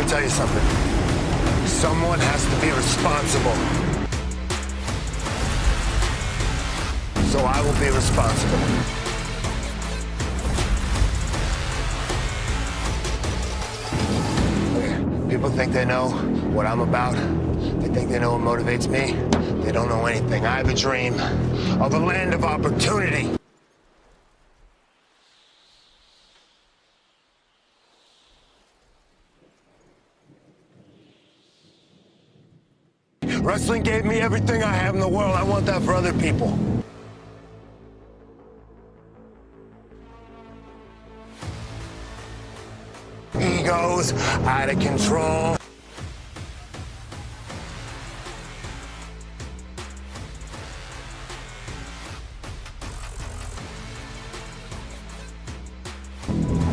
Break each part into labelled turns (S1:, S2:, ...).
S1: tell you something. Someone has to be responsible. So I will be responsible. People think they know what I'm about. They think they know what motivates me. They don't know anything. I have a dream of a land of opportunity. Wrestling gave me everything I have in the world. I want that for other people. Egos out of control.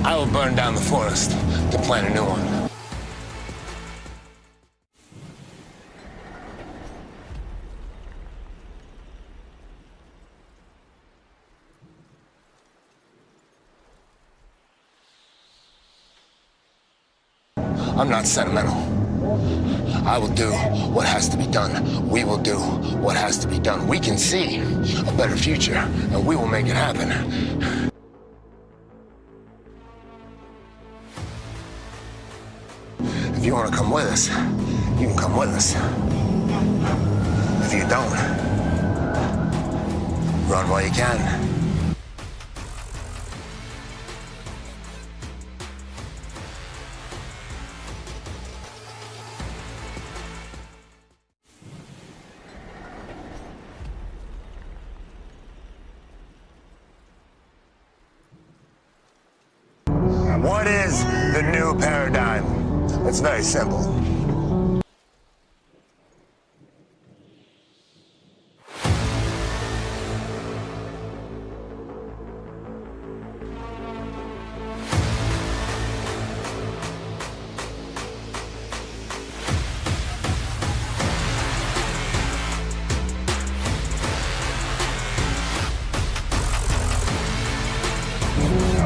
S1: I will burn down the forest to plant a new one. I'm not sentimental. I will do what has to be done. We will do what has to be done. We can see a better future, and we will make it happen. If you want to come with us, you can come with us. If you don't, run while you can. What is the new paradigm? It's very simple.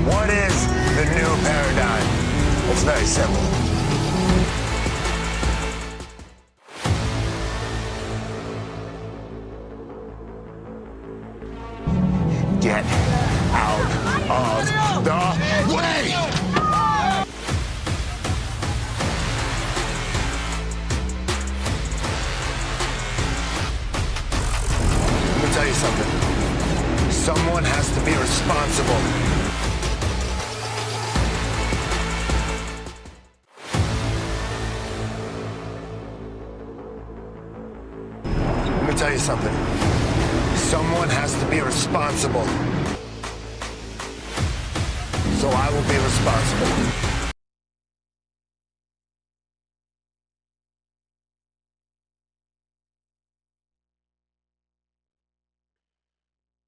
S1: What is the new paradigm? It's very simple. Get out of the way! Let me tell you something. Someone has to be responsible. Let me tell you something. Someone has to be responsible. So I will be responsible.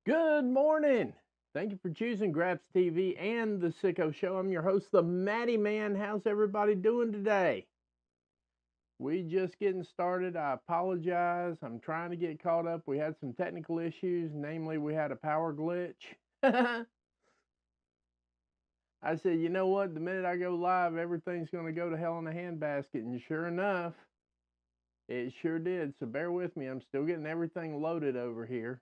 S2: Good morning. Thank you for choosing Graps TV and The Sicko Show. I'm your host, the Matty Man. How's everybody doing today? We just getting started. I apologize. I'm trying to get caught up. We had some technical issues. Namely, we had a power glitch. I said, you know what? The minute I go live, everything's going to go to hell in a handbasket. And sure enough, it sure did. So bear with me. I'm still getting everything loaded over here.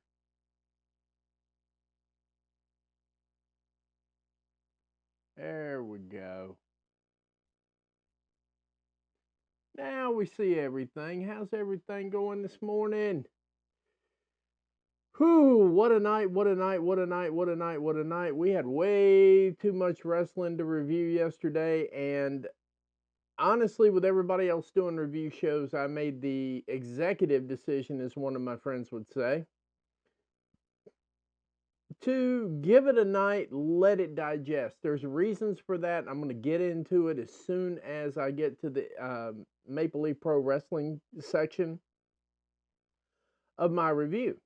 S2: There we go. Now we see everything. How's everything going this morning? Whew, what a night, what a night, what a night, what a night, what a night. We had way too much wrestling to review yesterday, and honestly, with everybody else doing review shows, I made the executive decision, as one of my friends would say, to give it a night, let it digest. There's reasons for that. I'm going to get into it as soon as I get to the Maple Leaf Pro Wrestling section of my review.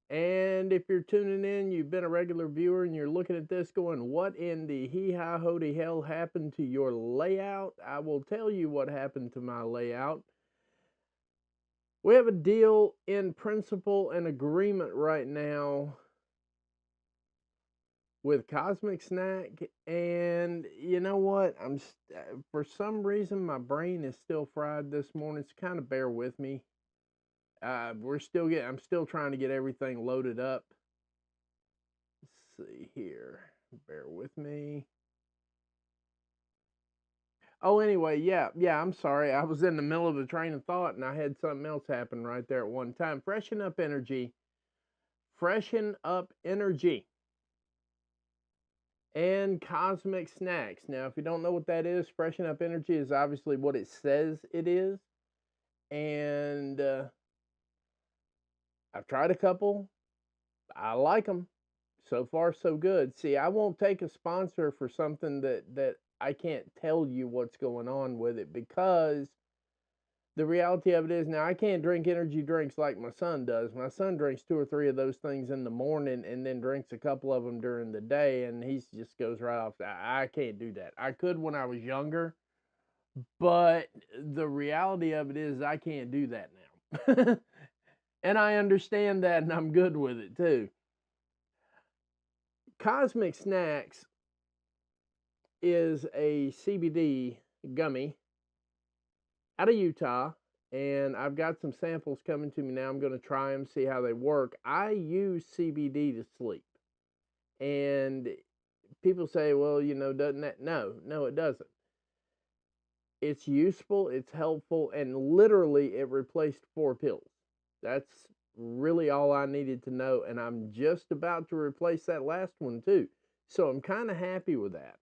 S2: And if you're tuning in, you've been a regular viewer and you're looking at this going, what in the hee-ha-hody hell happened to your layout? I will tell you what happened to my layout. We have a deal in principle and agreement right now with Cosmic Snack, and you know what? For some reason my brain is still fried this morning. So kind of bear with me. I'm still trying to get everything loaded up. Let's see here. Bear with me. Oh, anyway, yeah, I'm sorry. I was in the middle of a train of thought and I had something else happen right there at one time. Freshen up energy. Freshen up energy. And Cosmic Snacks. Now, if you don't know what that is, Freshen Up Energy is obviously what it says it is. And I've tried a couple. I like them. So far, so good. See, I won't take a sponsor for something that I can't tell you what's going on with it, because the reality of it is, now I can't drink energy drinks like my son does. My son drinks 2 or 3 of those things in the morning and then drinks a couple of them during the day, and he just goes right off. I can't do that. I could when I was younger, but the reality of it is I can't do that now. And I understand that, and I'm good with it too. Cosmic Snacks is a CBD gummy out of Utah, and I've got some samples coming to me now. I'm going to try them, see how they work. I use CBD to sleep, and people say, well, doesn't that? No, it doesn't. It's useful, it's helpful, and literally it replaced 4 pills. That's really all I needed to know, and I'm just about to replace that last one too. So I'm kind of happy with that.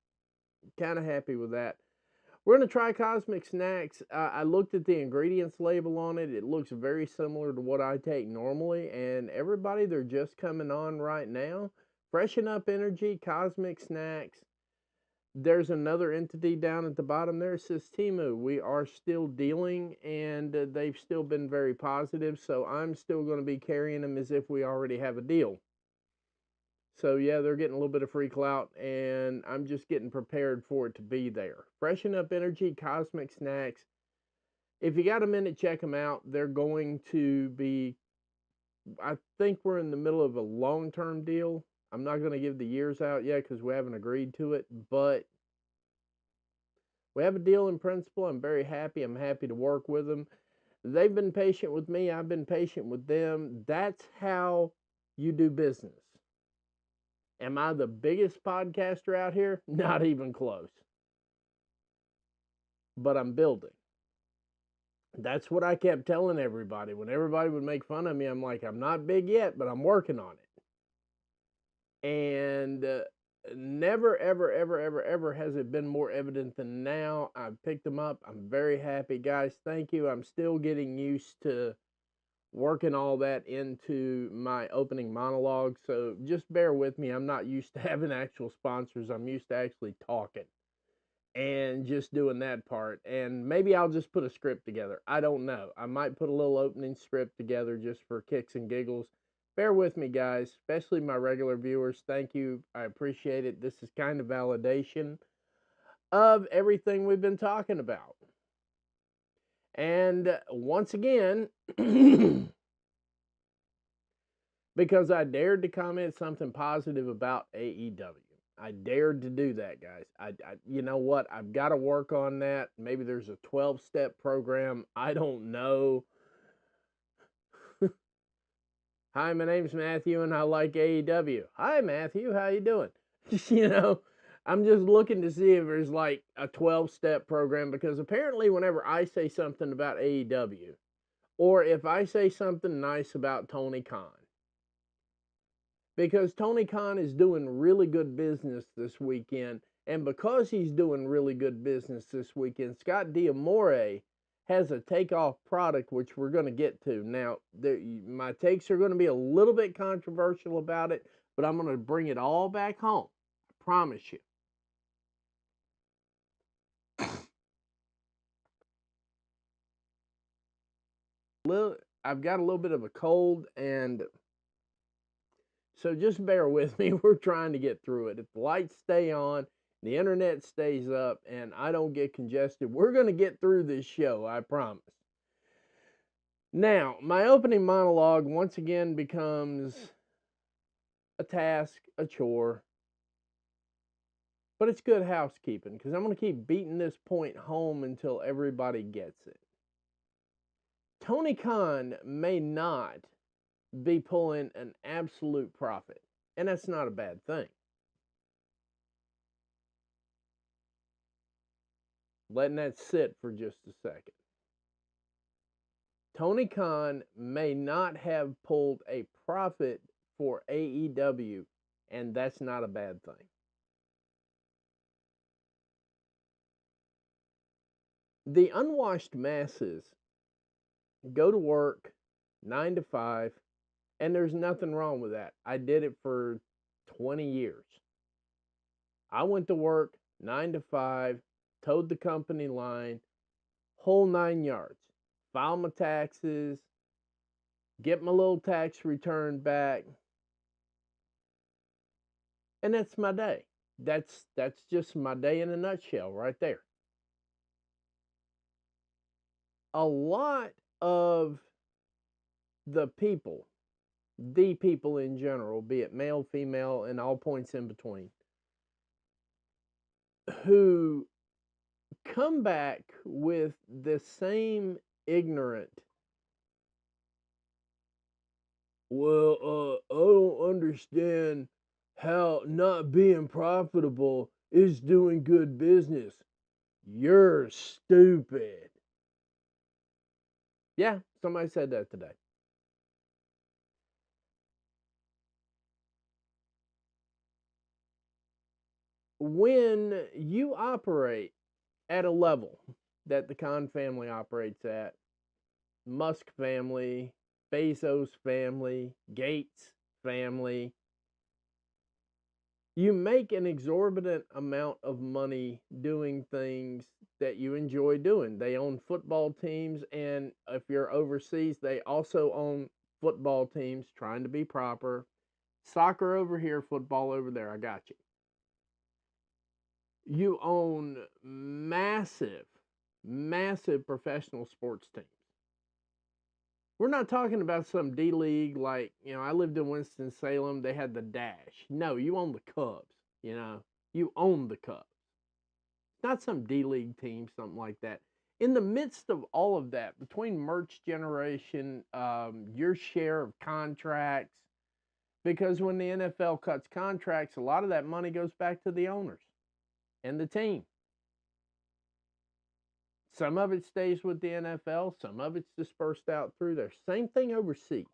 S2: We're going to try Cosmic Snacks. I looked at the ingredients label on it. It looks very similar to what I take normally, and everybody, they're just coming on right now. Freshen Up Energy, Cosmic Snacks. There's another entity down at the bottom there. It says Temu. We are still dealing, and they've still been very positive, so I'm still going to be carrying them as if we already have a deal. So yeah, they're getting a little bit of free clout, and I'm just getting prepared for it to be there. Freshen Up Energy, Cosmic Snacks. If you got a minute, check them out. They're going to be, I think we're in the middle of a long-term deal. I'm not going to give the years out yet because we haven't agreed to it, but we have a deal in principle. I'm very happy. I'm happy to work with them. They've been patient with me. I've been patient with them. That's how you do business. Am I the biggest podcaster out here? Not even close. But I'm building. That's what I kept telling everybody. When everybody would make fun of me, I'm like, I'm not big yet, but I'm working on it. And never, ever, ever, ever, ever has it been more evident than now. I've picked them up. I'm very happy. Guys, thank you. I'm still getting used to working all that into my opening monologue, so just bear with me. I'm not used to having actual sponsors. I'm used to actually talking and just doing that part, and maybe I'll just put a script together. I don't know. I might put a little opening script together just for kicks and giggles. Bear with me, guys, especially my regular viewers. Thank you. I appreciate it. This is kind of validation of everything we've been talking about. And once again, because I dared to comment something positive about AEW. I dared to do that, guys. You know what? I've got to work on that. Maybe there's a 12-step program. I don't know. Hi, my name's Matthew, and I like AEW. Hi, Matthew. How you doing? I'm just looking to see if there's like a 12-step program, because apparently whenever I say something about AEW, or if I say something nice about Tony Khan, because Tony Khan is doing really good business this weekend, and because he's doing really good business this weekend, Scott D'Amore has a takeoff product, which we're going to get to. Now, my takes are going to be a little bit controversial about it, but I'm going to bring it all back home. I promise you. I've got a little bit of a cold, and so just bear with me. We're trying to get through it. If the lights stay on, the internet stays up, and I don't get congested, we're going to get through this show, I promise. Now, my opening monologue once again becomes a task, a chore. But it's good housekeeping because I'm going to keep beating this point home until everybody gets it. Tony Khan may not be pulling an absolute profit, and that's not a bad thing. Letting that sit for just a second. Tony Khan may not have pulled a profit for AEW, and that's not a bad thing. The unwashed masses go to work 9 to 5, and there's nothing wrong with that. I did it for 20 years. I went to work 9 to 5, towed the company line, whole 9 yards. File my taxes, get my little tax return back, and that's my day. That's just my day in a nutshell right there. A lot of the people in general, be it male, female, and all points in between, who come back with the same ignorant, well, I don't understand how not being profitable is doing good business. You're stupid. Yeah, somebody said that today. When you operate at a level that the Khan family operates at, Musk family, Bezos family, Gates family, you make an exorbitant amount of money doing things that you enjoy doing. They own football teams, and if you're overseas, they also own football teams, trying to be proper. Soccer over here, football over there. I got you. You own massive, massive professional sports teams. We're not talking about some D League like, I lived in Winston-Salem, they had the Dash. No, you own the Cubs, You own the Cubs. Not some D League team, something like that. In the midst of all of that, between merch generation, your share of contracts, because when the NFL cuts contracts, a lot of that money goes back to the owners and the team. Some of it stays with the NFL, some of it's dispersed out through there. Same thing overseas.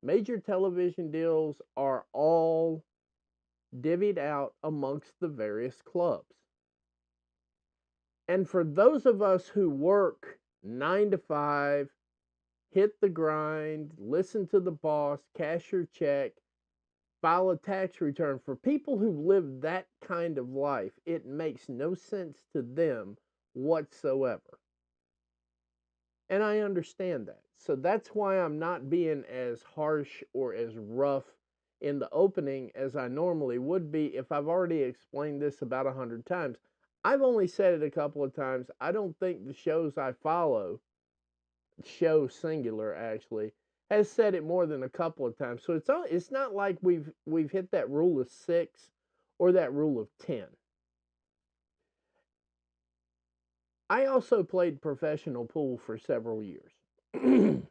S2: Major television deals are all divvied out amongst the various clubs. And for those of us who work 9 to 5, hit the grind, listen to the boss, cash your check, file a tax return, for people who live that kind of life, it makes no sense to them whatsoever. And I understand that. So that's why I'm not being as harsh or as rough in the opening as I normally would be if I've already explained this about 100 times. I've only said it a couple of times. I don't think the shows I follow, show singular actually, has said it more than a couple of times. So it's not like we've hit that rule of 6 or that rule of 10. I also played professional pool for several years. The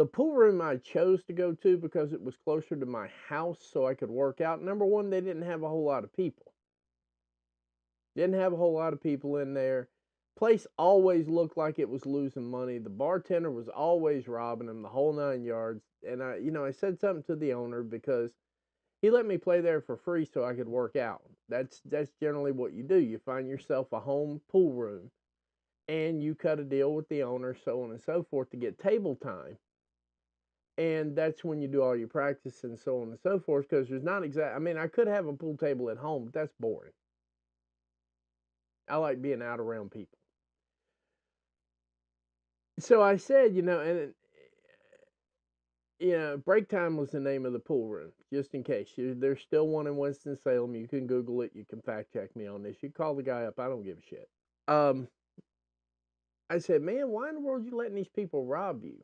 S2: pool room I chose to go to because it was closer to my house so I could work out. Number one, they didn't have a whole lot of people. Didn't have a whole lot of people in there. Place always looked like it was losing money. The bartender was always robbing them, the whole 9 yards. And I said something to the owner because he let me play there for free so I could work out. That's generally what you do. You find yourself a home pool room and you cut a deal with the owner, so on and so forth, to get table time. And that's when you do all your practice and so on and so forth, because there's not I could have a pool table at home, but that's boring. I like being out around people. So I said, break time was the name of the pool room, just in case. There's still one in Winston-Salem. You can Google it. You can fact check me on this. You call the guy up. I don't give a shit. I said, man, why in the world are you letting these people rob you?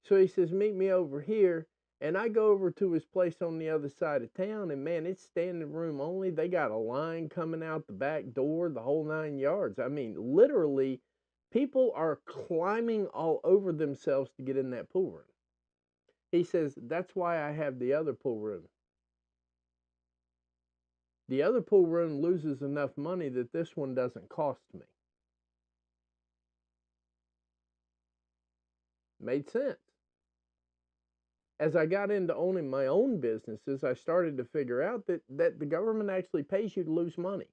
S2: So he says, meet me over here. And I go over to his place on the other side of town, and man, it's standing room only. They got a line coming out the back door, the whole 9 yards. I mean, literally, people are climbing all over themselves to get in that pool room. He says, that's why I have the other pool room. The other pool room loses enough money that this one doesn't cost me. Made sense. As I got into owning my own businesses, I started to figure out that the government actually pays you to lose money.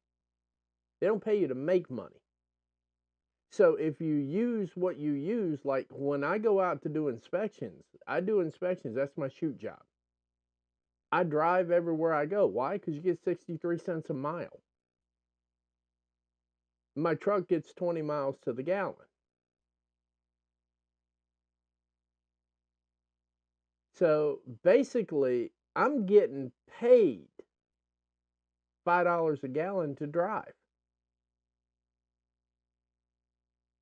S2: They don't pay you to make money. So if you use what you use, like when I go out to do inspections, I do inspections. That's my shoot job. I drive everywhere I go. Why? Because you get 63 cents a mile. My truck gets 20 miles to the gallon. So basically, I'm getting paid $5 a gallon to drive.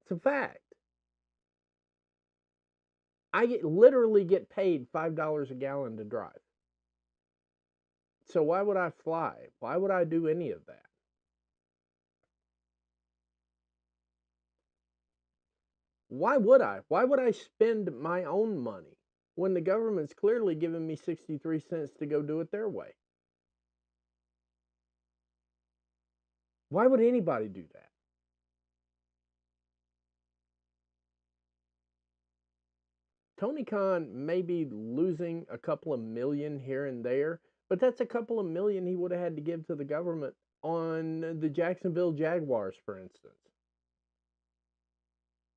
S2: It's a fact. I literally get paid $5 a gallon to drive. So why would I fly? Why would I do any of that? Why would I? Why would I spend my own money when the government's clearly giving me 63 cents to go do it their way? Why would anybody do that? Tony Khan may be losing a couple of million here and there, but that's a couple of million he would have had to give to the government on the Jacksonville Jaguars, for instance.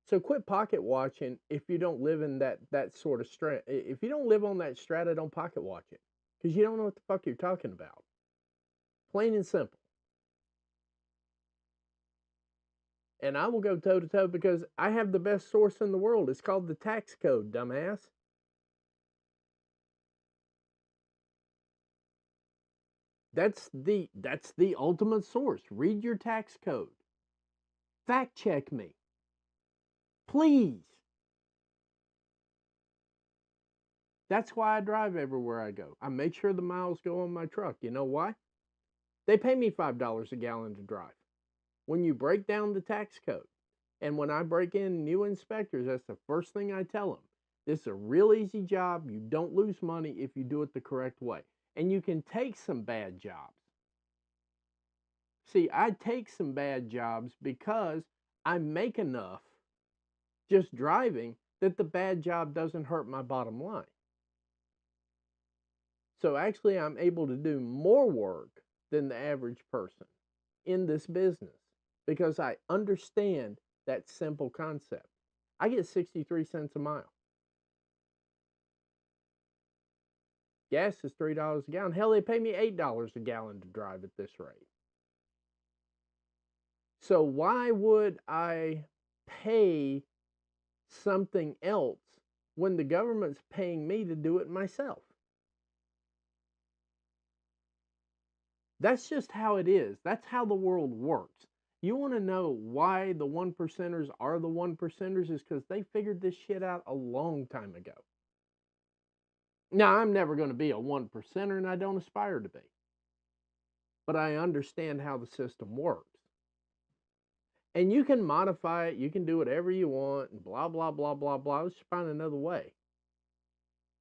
S2: So quit pocket watching if you don't live in that sort of strata. If you don't live on that strata, don't pocket watch it because you don't know what the fuck you're talking about. Plain and simple. And I will go toe to toe because I have the best source in the world. It's called the tax code, dumbass. That's the ultimate source. Read your tax code. Fact check me. Please. That's why I drive everywhere I go. I make sure the miles go on my truck. You know why? They pay me $5 a gallon to drive. When you break down the tax code, and when I break in new inspectors, that's the first thing I tell them. This is a real easy job. You don't lose money if you do it the correct way. And you can take some bad jobs. See, I take some bad jobs because I make enough just driving that the bad job doesn't hurt my bottom line. So actually, I'm able to do more work than the average person in this business because I understand that simple concept. I get 63 cents a mile. Gas is $3 a gallon. Hell, they pay me $8 a gallon to drive at this rate. So why would I pay something else when the government's paying me to do it myself? That's just how it is. That's how the world works. You want to know why the one percenters are the one percenters is because they figured this shit out a long time ago. Now, I'm never going to be a one percenter and I don't aspire to be. But I understand how the system works. And you can modify it, you can do whatever you want, and blah, blah, blah, blah, blah. Let's find another way.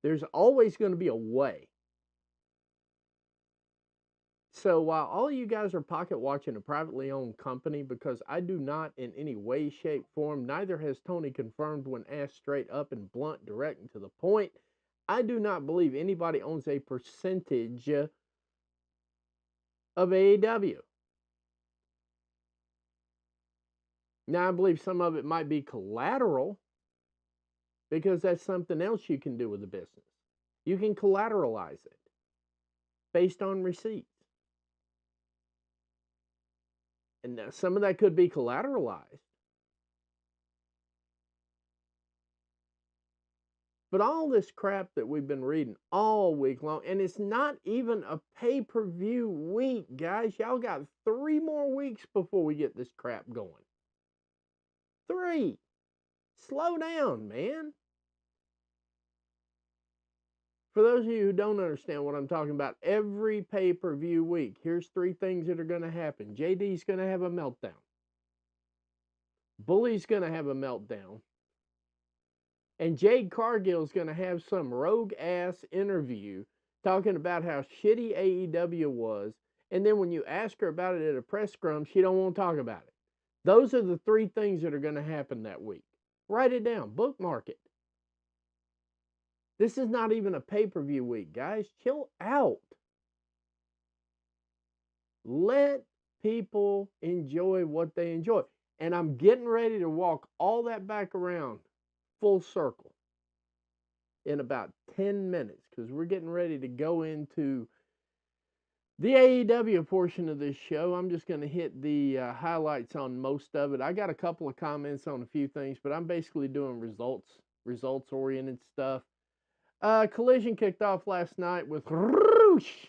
S2: There's always going to be a way. So while all you guys are pocket watching a privately owned company, because I do not in any way, shape, form, neither has Tony confirmed when asked straight up and blunt, direct, and to the point, I do not believe anybody owns a percentage of AEW. Now, I believe some of it might be collateral because that's something else you can do with a business. You can collateralize it based on receipts. And some of that could be collateralized. But all this crap that we've been reading all week long, and it's not even a pay-per-view week, guys. Y'all got 3 more weeks before we get this crap going. 3. Slow down, man. For those of you who don't understand what I'm talking about, every pay-per-view week, here's 3 things that are going to happen. JD's going to have a meltdown. Bully's going to have a meltdown. And Jade Cargill's going to have some rogue-ass interview talking about how shitty AEW was. And then when you ask her about it at a press scrum, she don't want to talk about it. Those are the 3 things that are going to happen that week. Write it down. Bookmark it. This is not even a pay-per-view week, guys. Chill out. Let people enjoy what they enjoy. And I'm getting ready to walk all that back around full circle in about 10 minutes because we're getting ready to go into the AEW portion of this show. I'm just going to hit the highlights on most of it. I got a couple of comments on a few things, but I'm basically doing results-oriented stuff. Collision kicked off last night with Roosh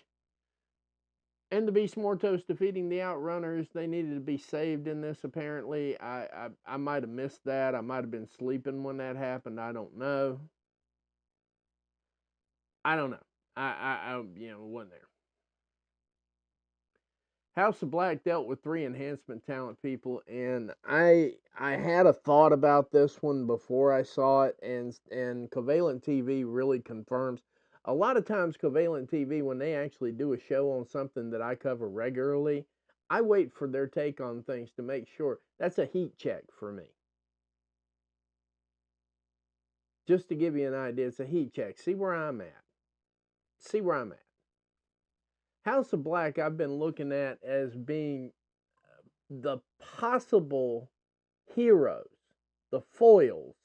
S2: and the Beast Mortos defeating the Outrunners. They needed to be saved in this, apparently. I might have missed that. I might have been sleeping when that happened. I don't know. I wasn't there. House of Black dealt with 3 enhancement talent people, and I had a thought about this one before I saw it, and Covalent TV really confirms. A lot of times Covalent TV, when they actually do a show on something that I cover regularly, I wait for their take on things to make sure. That's a heat check for me. Just to give you an idea, it's a heat check. See where I'm at. House of Black I've been looking at as being the possible heroes, the foils,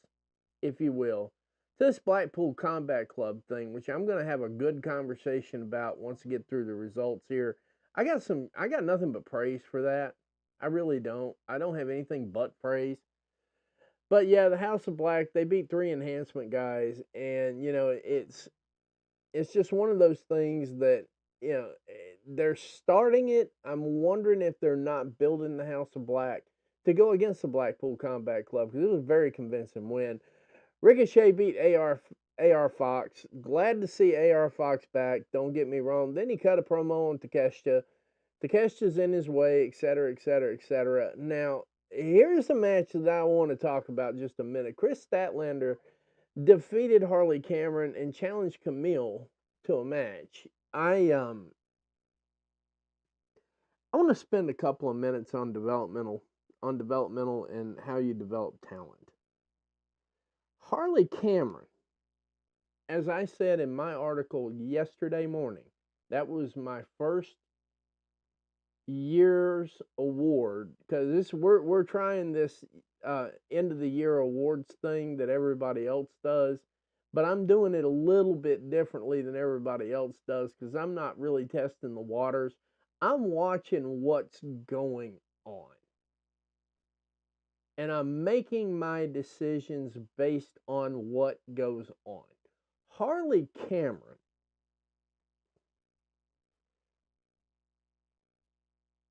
S2: if you will, to this Blackpool Combat Club thing, which I'm going to have a good conversation about once I get through the results here. I got nothing but praise for that. I really don't. I don't have anything but praise. But yeah, the House of Black, they beat 3 enhancement guys, and it's just one of those things that, they're starting it. I'm wondering if they're not building the House of Black to go against the Blackpool Combat Club, because it was a very convincing win. Ricochet beat AR Fox. Glad to see AR Fox back. Don't get me wrong. Then he cut a promo on Takeshita. Takeshita's in his way, etc., etc., etc. Now, here's a match that I want to talk about just a minute. Chris Statlander defeated Harley Cameron and challenged Camille to a match. I want to spend a couple of minutes on developmental and how you develop talent. Harley Cameron, as I said in my article yesterday morning, that was my first year's award, because we're trying this end of the year awards thing that everybody else does, but I'm doing it a little bit differently than everybody else does because I'm not really testing the waters. I'm watching what's going on, and I'm making my decisions based on what goes on. Harley Cameron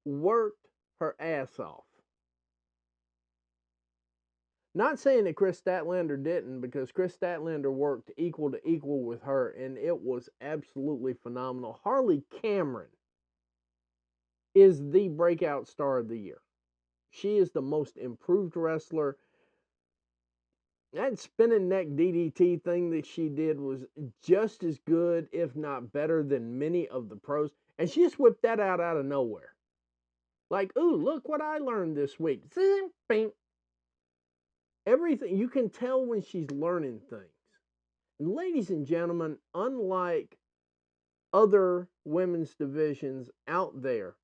S2: worked her ass off. Not saying that Chris Statlander didn't, because Chris Statlander worked equal to equal with her, and it was absolutely phenomenal. Harley Cameron is the breakout star of the year. She is the most improved wrestler. That spinning neck DDT thing that she did was just as good, if not better, than many of the pros. And she just whipped that out of nowhere. Like, ooh, look what I learned this week. Everything, you can tell when she's learning things. And ladies and gentlemen, unlike other women's divisions out there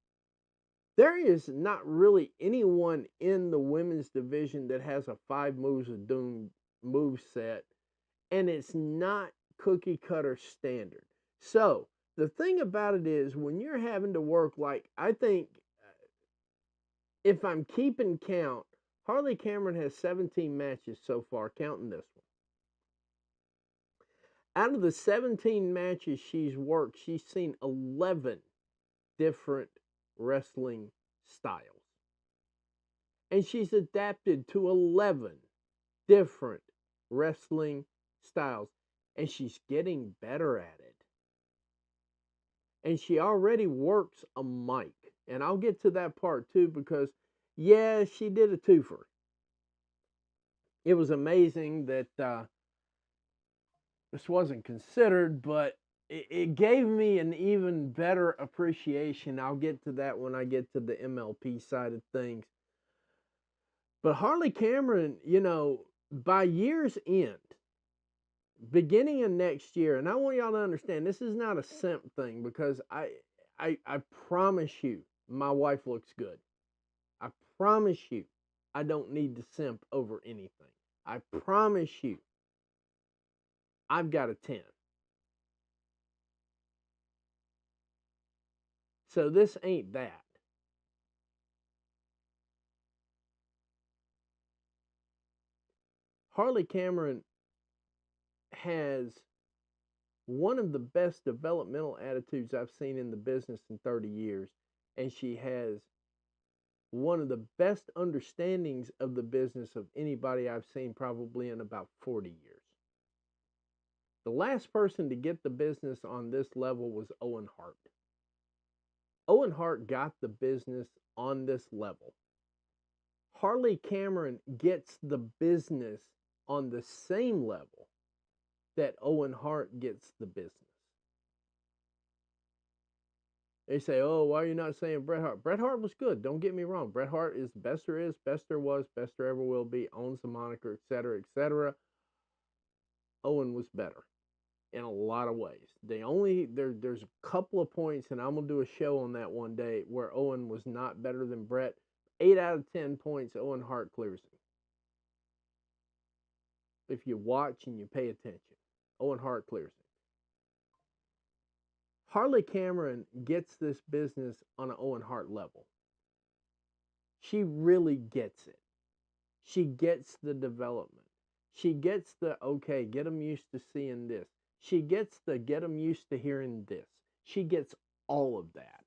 S2: is not really anyone in the women's division that has a 5 moves of doom move set, and it's not cookie cutter standard. So the thing about it is, when you're having to work, like, I think, if I'm keeping count, Harley Cameron has 17 matches so far, counting this one. Out of the 17 matches she's worked, she's seen 11 different wrestling styles. And she's adapted to 11 different wrestling styles. and she's getting better at it. And she already works a mic. And I'll get to that part too, because yeah, she did a twofer. It was amazing that this wasn't considered, but it gave me an even better appreciation. I'll get to that when I get to the MLP side of things. But Harley Cameron, by year's end, beginning of next year, and I want y'all to understand, this is not a simp thing, because I promise you, my wife looks good. I promise you, I don't need to simp over anything. I promise you, I've got a 10. So this ain't that. Harley Cameron has one of the best developmental attitudes I've seen in the business in 30 years, and she has one of the best understandings of the business of anybody I've seen probably in about 40 years. The last person to get the business on this level was Owen Hart. Owen Hart got the business on this level. Harley Cameron gets the business on the same level that Owen Hart gets the business. They say, oh, why are you not saying Bret Hart? Bret Hart was good. Don't get me wrong. Bret Hart is best there is, best there was, best there ever will be, owns the moniker, etc., etc. Owen was better in a lot of ways. There's a couple of points, and I'm going to do a show on that one day, where Owen was not better than Bret. 8 out of 10 points, Owen Hart clears him. If you watch and you pay attention, Owen Hart clears him. Harley Cameron gets this business on an Owen Hart level. She really gets it. She gets the development. She gets the, okay, get them used to seeing this. She gets the, get them used to hearing this. She gets all of that.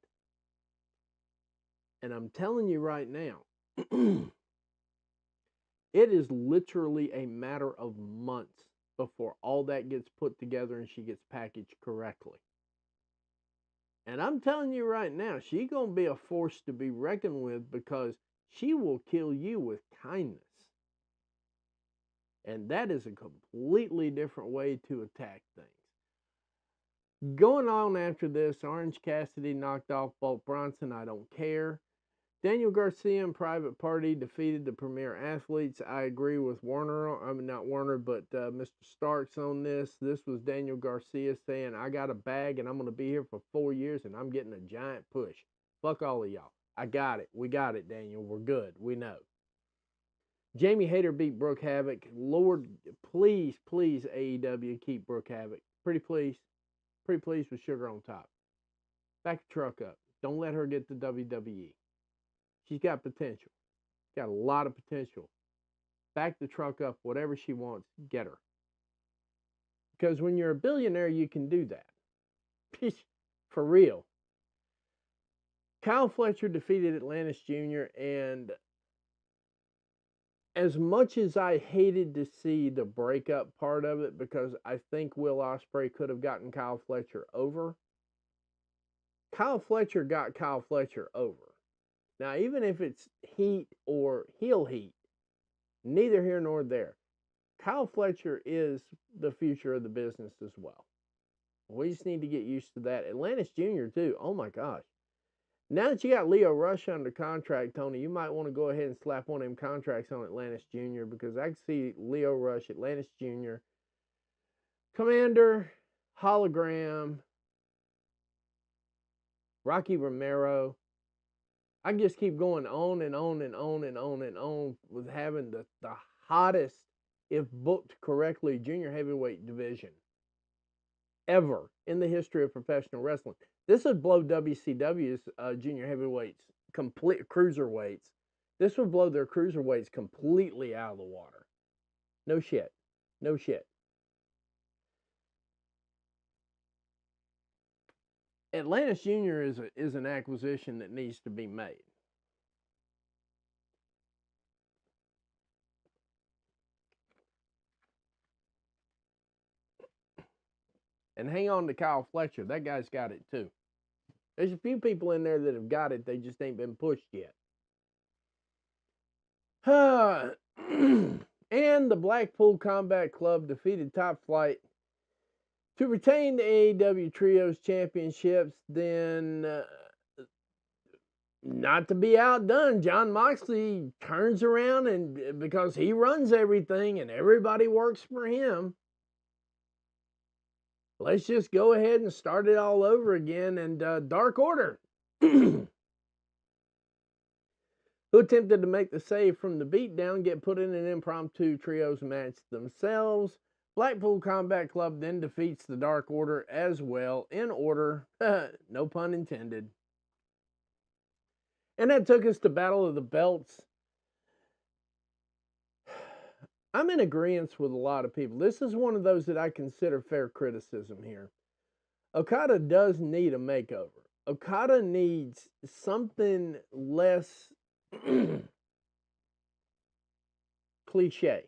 S2: And I'm telling you right now, it is literally a matter of months before all that gets put together and she gets packaged correctly. And I'm telling you right now, she's going to be a force to be reckoned with, because she will kill you with kindness. And that is a completely different way to attack things. Going on after this, Orange Cassidy knocked off Bolt Bronson. I don't care. Daniel Garcia and Private Party defeated the Premier Athletes. I agree with not Warner, but Mr. Starks on this. This was Daniel Garcia saying, I got a bag and I'm going to be here for 4 years and I'm getting a giant push. Fuck all of y'all. I got it. We got it, Daniel. We're good. We know. Jamie Hayter beat Brooke Havoc. Lord, please, please, AEW, keep Brooke Havoc. Pretty please with sugar on top. Back the truck up. Don't let her get to WWE. She's got potential. Got a lot of potential. Back the truck up, whatever she wants, get her. Because when you're a billionaire, you can do that. For real. Kyle Fletcher defeated Atlantis Jr., and as much as I hated to see the breakup part of it, because I think Will Ospreay could have gotten Kyle Fletcher over, Kyle Fletcher got Kyle Fletcher over. Now, even if it's heat or heel heat, neither here nor there. Kyle Fletcher is the future of the business as well. We just need to get used to that. Atlantis Jr. too. Oh my gosh. Now that you got Leo Rush under contract, Tony, you might want to go ahead and slap one of them contracts on Atlantis Jr., because I can see Leo Rush, Atlantis Jr., Commander, Hologram, Rocky Romero. I can just keep going on and on and on and on and on with having the hottest, if booked correctly, junior heavyweight division ever in the history of professional wrestling. This would blow WCW's junior heavyweights, complete cruiserweights. This would blow their cruiserweights completely out of the water. No shit. No shit. Atlantis Jr. is an acquisition that needs to be made. And hang on to Kyle Fletcher. That guy's got it too. There's a few people in there that have got it. They just ain't been pushed yet. And the Blackpool Combat Club defeated Top Flight to retain the AEW Trios Championships. Then, not to be outdone, Jon Moxley turns around, and because he runs everything and everybody works for him, let's just go ahead and start it all over again. And Dark Order, who attempted to make the save from the beatdown, get put in an impromptu trios match themselves. Blackpool Combat Club then defeats the Dark Order as well, in order, no pun intended. And that took us to Battle of the Belts. I'm in agreement with a lot of people. This is one of those that I consider fair criticism here. Okada does need a makeover. Okada needs something less cliche.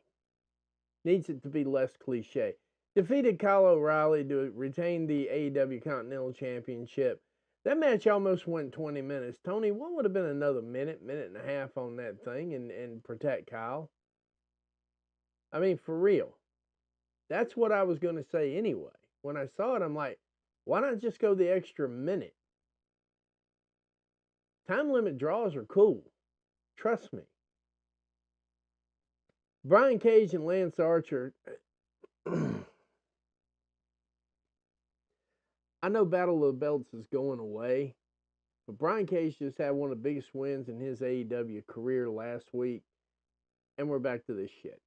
S2: Needs it to be less cliche. Defeated Kyle O'Reilly to retain the AEW Continental Championship. That match almost went 20 minutes. Tony, what would have been another minute and a half on that thing and protect Kyle? I mean, for real. That's what I was going to say anyway. When I saw it, I'm like, why not just go the extra minute? Time limit draws are cool. Trust me. Brian Cage and Lance Archer. I know Battle of the Belts is going away, but Brian Cage just had one of the biggest wins in his AEW career last week, and we're back to this shit.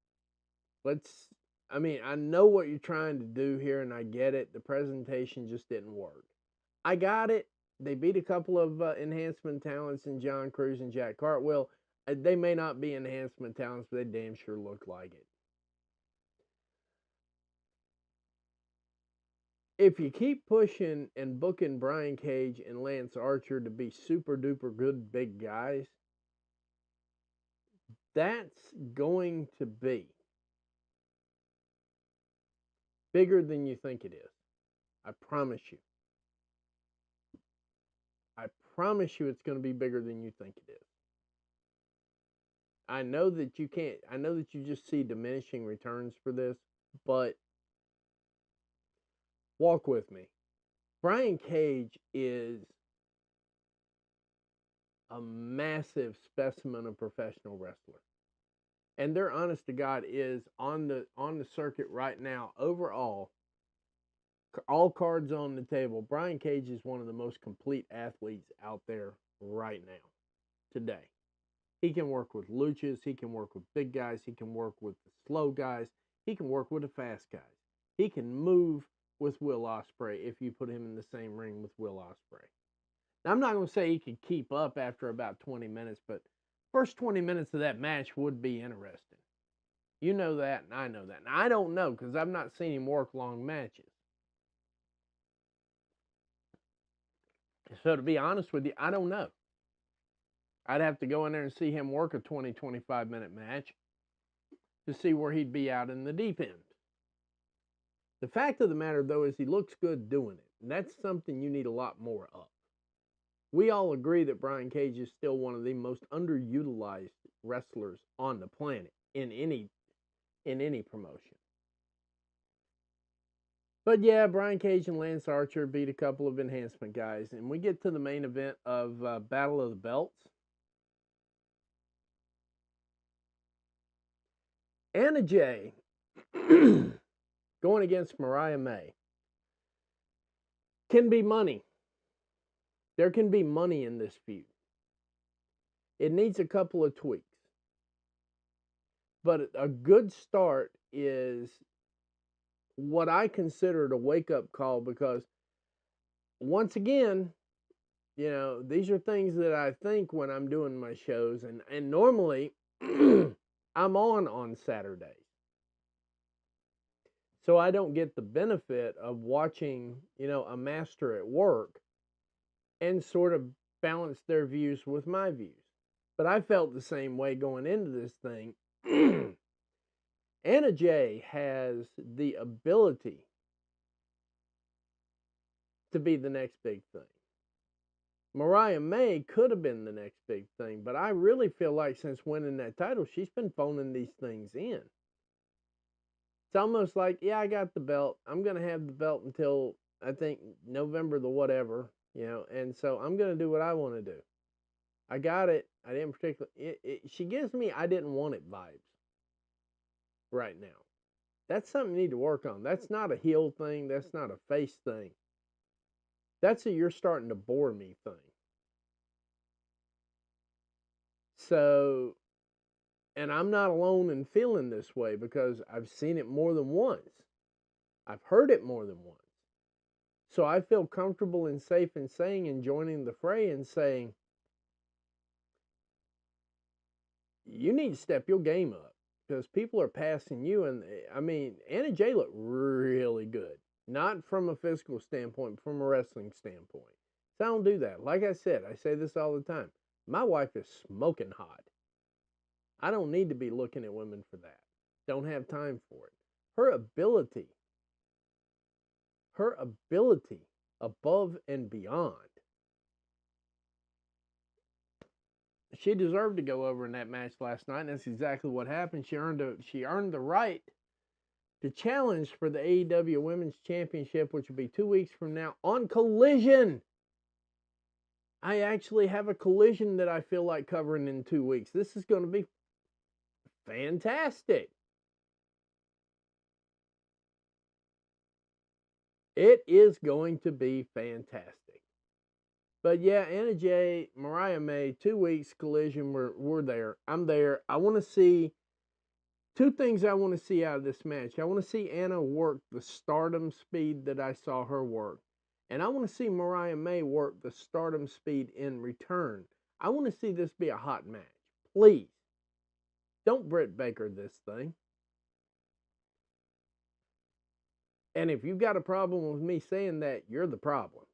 S2: I know what you're trying to do here, and I get it. The presentation just didn't work. I got it. They beat a couple of enhancement talents in John Cruz and Jack Cartwheel. They may not be enhancement talents, but they damn sure look like it. If you keep pushing and booking Brian Cage and Lance Archer to be super duper good big guys, that's going to be bigger than you think it is. I promise you. I promise you it's going to be bigger than you think it is. I know that you just see diminishing returns for this, but walk with me. Brian Cage is a massive specimen of professional wrestler. And their honest to God is on the circuit right now, overall, all cards on the table. Brian Cage is one of the most complete athletes out there right now, today. He can work with luchas, he can work with big guys, he can work with the slow guys, he can work with the fast guys. He can move with Will Ospreay if you put him in the same ring with Will Ospreay. Now, I'm not going to say he could keep up after about 20 minutes, but first 20 minutes of that match would be interesting. You know that, and I know that. And I don't know, because I've not seen him work long matches. So to be honest with you, I don't know. I'd have to go in there and see him work a 20, 25-minute match to see where he'd be out in the deep end. The fact of the matter, though, is he looks good doing it. And that's something you need a lot more of. We all agree that Brian Cage is still one of the most underutilized wrestlers on the planet in any promotion. But yeah, Brian Cage and Lance Archer beat a couple of enhancement guys. And we get to the main event of Battle of the Belts. Anna Jay going against Mariah May. Can be money. There can be money in this feud. It needs a couple of tweaks. But a good start is what I considered a wake-up call, because once again, you know, these are things that I think when I'm doing my shows, and normally I'm on Saturdays. So I don't get the benefit of watching, you know, a master at work and sort of balance their views with my views. But I felt the same way going into this thing. Anna Jay has the ability to be the next big thing. Mariah May could have been the next big thing, but I really feel like since winning that title, she's been phoning these things in. It's almost like, yeah, I got the belt. I'm going to have the belt until, I think, November the whatever, and so I'm going to do what I want to do. I got it. I didn't particularly, she gives me I didn't want it vibes right now. That's something you need to work on. That's not a heel thing. That's not a face thing. That's a you're starting to bore me thing. So, and I'm not alone in feeling this way because I've seen it more than once. I've heard it more than once. So I feel comfortable and safe in saying and joining the fray and saying, you need to step your game up because people are passing you. And I mean, Anna Jay looked really good. Not from a physical standpoint, but from a wrestling standpoint. So I don't do that. Like I said, I say this all the time. My wife is smoking hot. I don't need to be looking at women for that. Don't have time for it. Her ability above and beyond. She deserved to go over in that match last night, and that's exactly what happened. She earned the right to challenge for the AEW Women's Championship, which will be 2 weeks from now on Collision. I actually have a Collision that I feel like covering in 2 weeks. This is going to be fantastic. It is going to be fantastic. But yeah, Anna Jay, Mariah May, 2 weeks Collision. We're there. I'm there. I want to see two things. I want to see out of this match. I want to see Anna work the stardom speed that I saw her work. And I want to see Mariah May work the stardom speed in return. I want to see this be a hot match. Please. Don't Britt Baker this thing. And if you've got a problem with me saying that, you're the problem.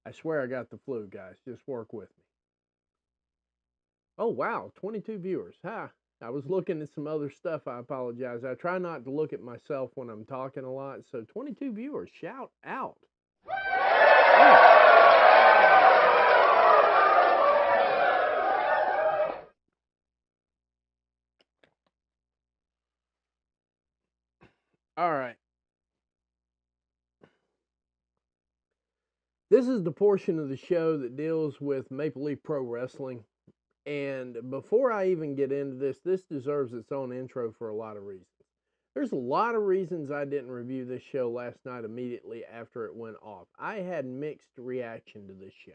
S2: I swear I got the flu, guys. Just work with me. Oh, wow. 22 viewers. Ha. I was looking at some other stuff. I apologize. I try not to look at myself when I'm talking a lot. So 22 viewers. Shout out. Oh. All right. This is the portion of the show that deals with Maple Leaf Pro Wrestling. And before I even get into this, this deserves its own intro for a lot of reasons. There's a lot of reasons I didn't review this show last night immediately after it went off. I had mixed reaction to this show.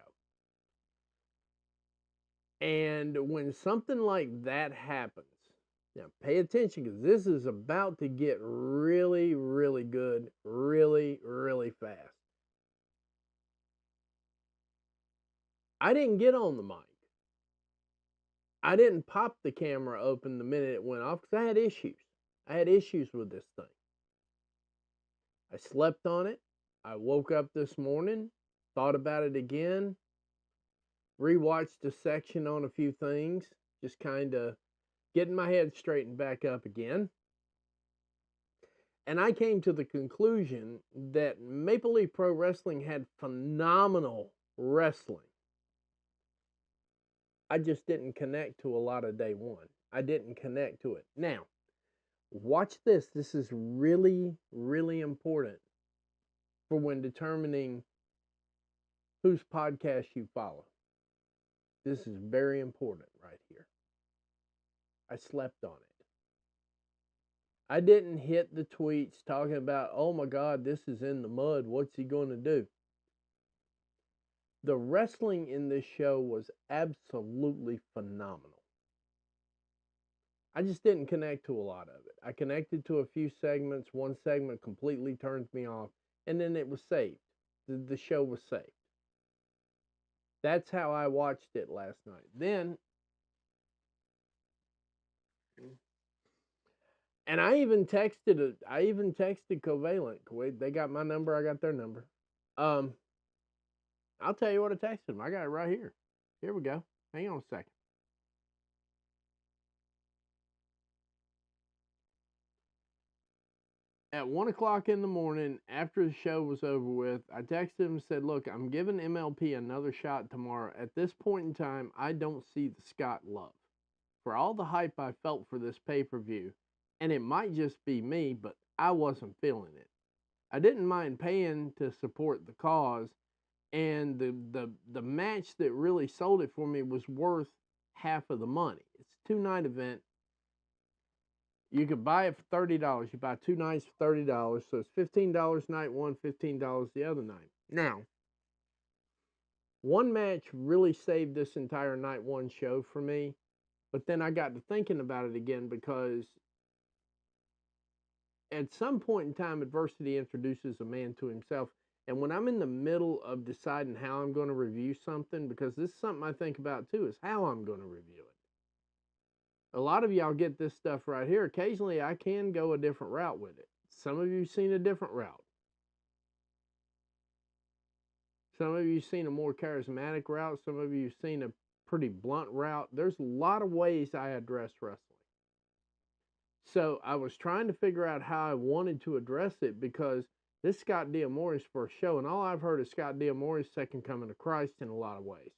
S2: And when something like that happens, now pay attention because this is about to get really, really good, really, really fast. I didn't get on the mic. I didn't pop the camera open the minute it went off because I had issues. I had issues with this thing. I slept on it. I woke up this morning, thought about it again, rewatched a section on a few things, just kind of getting my head straightened back up again. And I came to the conclusion that Maple Leaf Pro Wrestling had phenomenal wrestling. I just didn't connect to a lot of day one. I didn't connect to it. Now, watch this. This is really, really important for when determining whose podcast you follow. This is very important right here. I slept on it. I didn't hit the tweets talking about, oh my God, this is in the mud. What's he going to do? The wrestling in this show was absolutely phenomenal. I just didn't connect to a lot of it. I connected to a few segments. One segment completely turned me off, and then it was saved. The show was saved. That's how I watched it last night. Then, and I even texted Covalent. They got my number. I got their number. I'll tell you what I texted them. I got it right here. Here we go. Hang on a second. at 1 o'clock in the morning, after the show was over with, I texted him and said, look, I'm giving MLP another shot tomorrow. At this point in time, I don't see the Scott love. For all the hype I felt for this pay-per-view, and it might just be me, but I wasn't feeling it. I didn't mind paying to support the cause, and the match that really sold it for me was worth half of the money. It's a 2-night event. You could buy it for $30. You buy 2 nights for $30, so it's $15 night one, $15 the other night. Now, one match really saved this entire night one show for me, but then I got to thinking about it again because at some point in time, adversity introduces a man to himself. And when I'm in the middle of deciding how I'm going to review something, because this is something I think about too, is how I'm going to review it. A lot of y'all get this stuff right here. Occasionally, I can go a different route with it. Some of you have seen a different route. Some of you have seen a more charismatic route. Some of you have seen a pretty blunt route. There's a lot of ways I address wrestling. So I was trying to figure out how I wanted to address it because this is Scott D'Amore's first show, and all I've heard is Scott D'Amore's second coming of Christ in a lot of ways.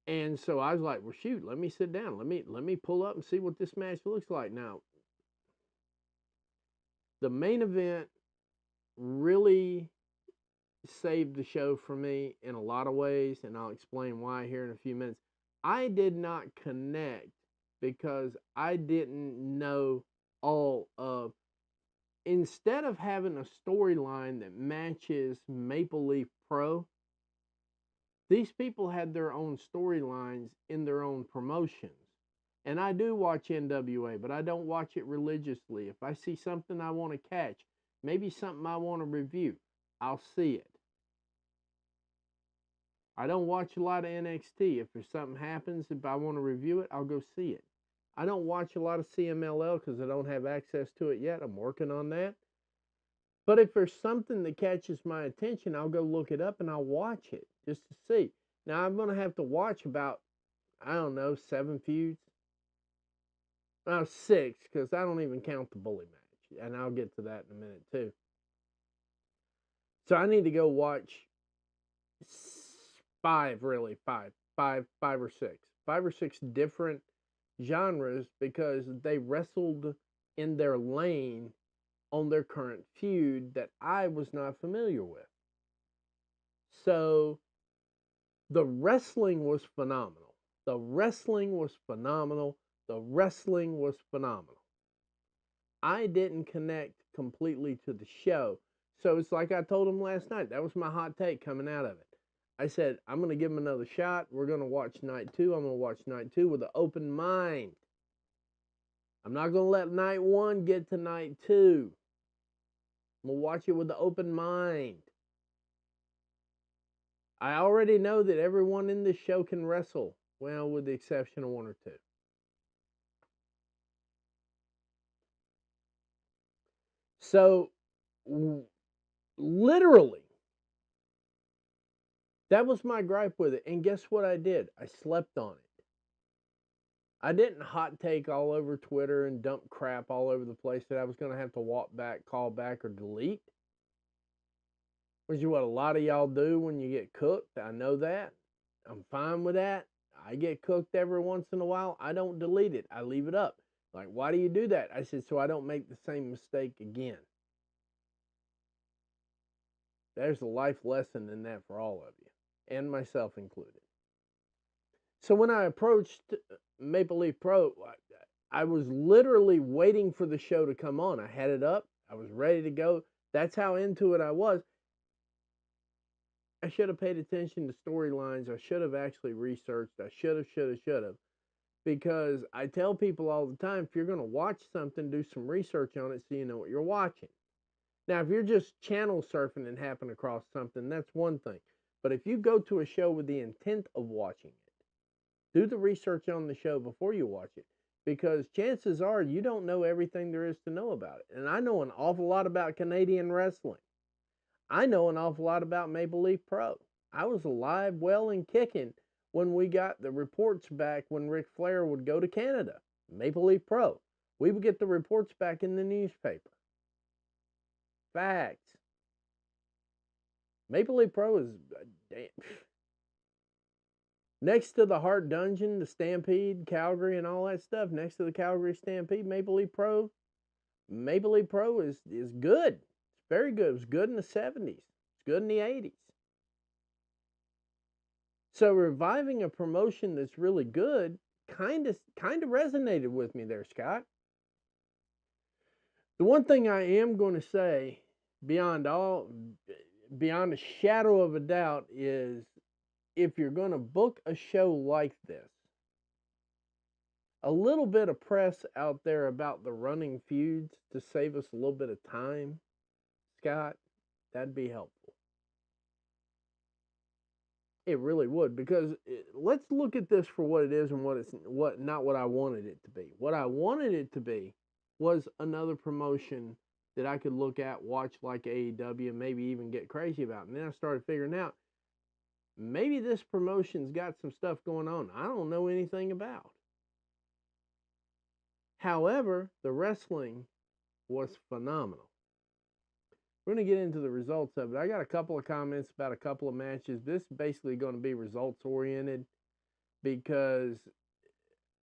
S2: And so I was like, well, shoot, let me sit down. Let me pull up and see what this match looks like. Now, the main event really saved the show for me in a lot of ways, and I'll explain why here in a few minutes. I did not connect because I didn't know all of. Instead of having a storyline that matches Maple Leaf Pro, these people had their own storylines in their own promotions. And I do watch NWA, but I don't watch it religiously. If I see something I want to catch, maybe something I want to review, I'll see it. I don't watch a lot of NXT. If there's something happens, if I want to review it, I'll go see it. I don't watch a lot of CMLL because I don't have access to it yet. I'm working on that. But if there's something that catches my attention, I'll go look it up and I'll watch it just to see. Now, I'm going to have to watch about, I don't know, 7 feuds. 6, because I don't even count the bully match. And I'll get to that in a minute, too. So I need to go watch 5 or 6. 5 or 6 different genres because they wrestled in their lane on their current feud that I was not familiar with. So the wrestling was phenomenal. The wrestling was phenomenal. The wrestling was phenomenal. I didn't connect completely to the show. So it's like I told him last night. That was my hot take coming out of it. I said, I'm going to give him another shot. We're going to watch night 2. I'm going to watch night 2 with an open mind. I'm not going to let night 1 get to night 2. I'm going to watch it with an open mind. I already know that everyone in this show can wrestle. Well, with the exception of 1 or 2. So, literally, that was my gripe with it. And guess what I did? I slept on it. I didn't hot take all over Twitter and dump crap all over the place that I was going to have to walk back, call back, or delete. Which is what a lot of y'all do when you get cooked. I know that. I'm fine with that. I get cooked every once in a while. I don't delete it. I leave it up. Like, why do you do that? I said, so I don't make the same mistake again. There's a life lesson in that for all of you, and myself included. So when I approached Maple Leaf Pro, I was literally waiting for the show to come on. I had it up. I was ready to go. That's how into it I was. I should have paid attention to storylines. I should have actually researched. I should have. Because I tell people all the time, if you're going to watch something, do some research on it so you know what you're watching. Now, if you're just channel surfing and happen across something, that's one thing. But if you go to a show with the intent of watching it, do the research on the show before you watch it. Because chances are you don't know everything there is to know about it. And I know an awful lot about Canadian wrestling. I know an awful lot about Maple Leaf Pro. I was alive, well, and kicking when we got the reports back when Ric Flair would go to Canada. Maple Leaf Pro. We would get the reports back in the newspaper. Facts. Maple Leaf Pro is next to the Hart Dungeon, the Stampede, Calgary, and all that stuff. Next to the Calgary Stampede, Maple Leaf Pro is good. It's very good. It was good in the 70s. It's good in the 80s. So reviving a promotion that's really good kind of resonated with me there, Scott. The one thing I am going to say beyond a shadow of a doubt is, if you're going to book a show like this, a little bit of press out there about the running feuds to save us a little bit of time, Scott, that'd be helpful. It really would, because let's look at this for what it is and not what I wanted it to be. What I wanted it to be was another promotion that I could look at, watch like AEW, and maybe even get crazy about. And then I started figuring out, maybe this promotion's got some stuff going on I don't know anything about. However, the wrestling was phenomenal. We're going to get into the results of it. I got a couple of comments about a couple of matches. This is basically going to be results oriented because,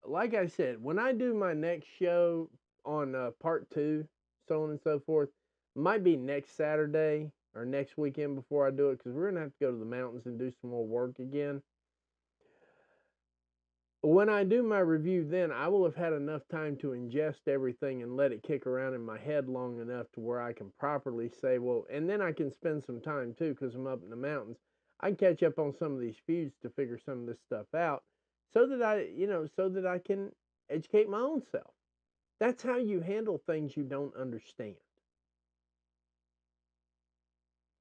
S2: like I said, when I do my next show on part 2, so on and so forth, might be next Saturday or next weekend before I do it, because we're going to have to go to the mountains and do some more work again. When I do my review then, I will have had enough time to ingest everything and let it kick around in my head long enough to where I can properly say, well, and then I can spend some time too, because I'm up in the mountains. I can catch up on some of these feuds to figure some of this stuff out so that I can educate my own self. That's how you handle things you don't understand.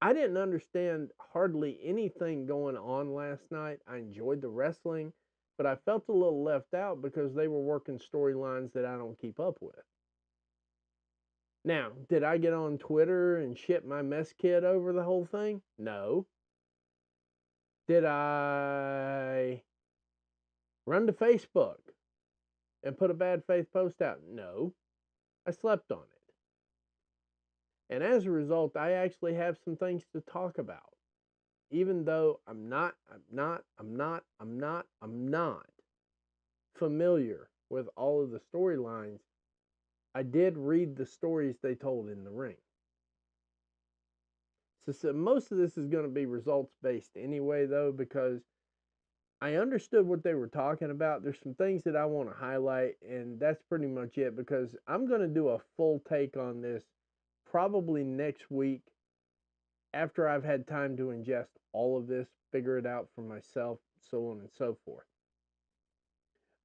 S2: I didn't understand hardly anything going on last night. I enjoyed the wrestling, but I felt a little left out because they were working storylines that I don't keep up with. Now, did I get on Twitter and shit my mess kid over the whole thing? No. Did I run to Facebook and put a bad faith post out? No. I slept on it. And as a result, I actually have some things to talk about. Even though I'm not familiar with all of the storylines, I did read the stories they told in the ring. So most of this is going to be results based anyway, though, because I understood what they were talking about. There's some things that I want to highlight, and that's pretty much it, because I'm going to do a full take on this probably next week, after I've had time to ingest all of this, figure it out for myself, so on and so forth.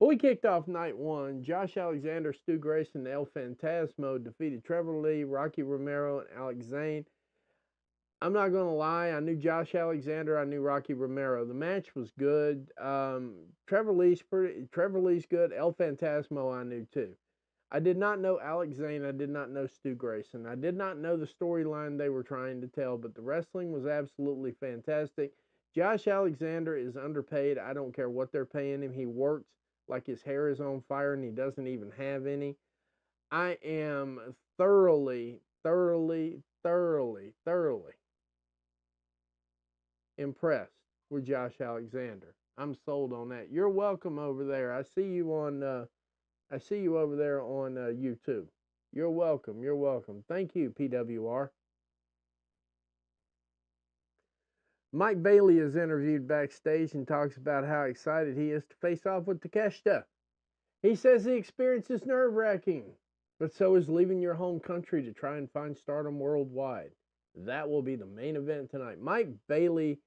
S2: But we kicked off night 1. Josh Alexander, Stu Grayson, and El Phantasmo defeated Trevor Lee, Rocky Romero, and Alex Zane. I'm not going to lie, I knew Josh Alexander, I knew Rocky Romero. The match was good. Trevor Lee's good. El Phantasmo I knew too. I did not know Alex Zane. I did not know Stu Grayson. I did not know the storyline they were trying to tell, but the wrestling was absolutely fantastic. Josh Alexander is underpaid. I don't care what they're paying him. He works like his hair is on fire and he doesn't even have any. I am thoroughly impressed with Josh Alexander. I'm sold on that. You're welcome over there. I see you over there on YouTube. You're welcome. You're welcome. Thank you, PWR. Mike Bailey is interviewed backstage and talks about how excited he is to face off with Takeshita. He says the experience is nerve-wracking, but so is leaving your home country to try and find stardom worldwide. That will be the main event tonight. Mike Bailey,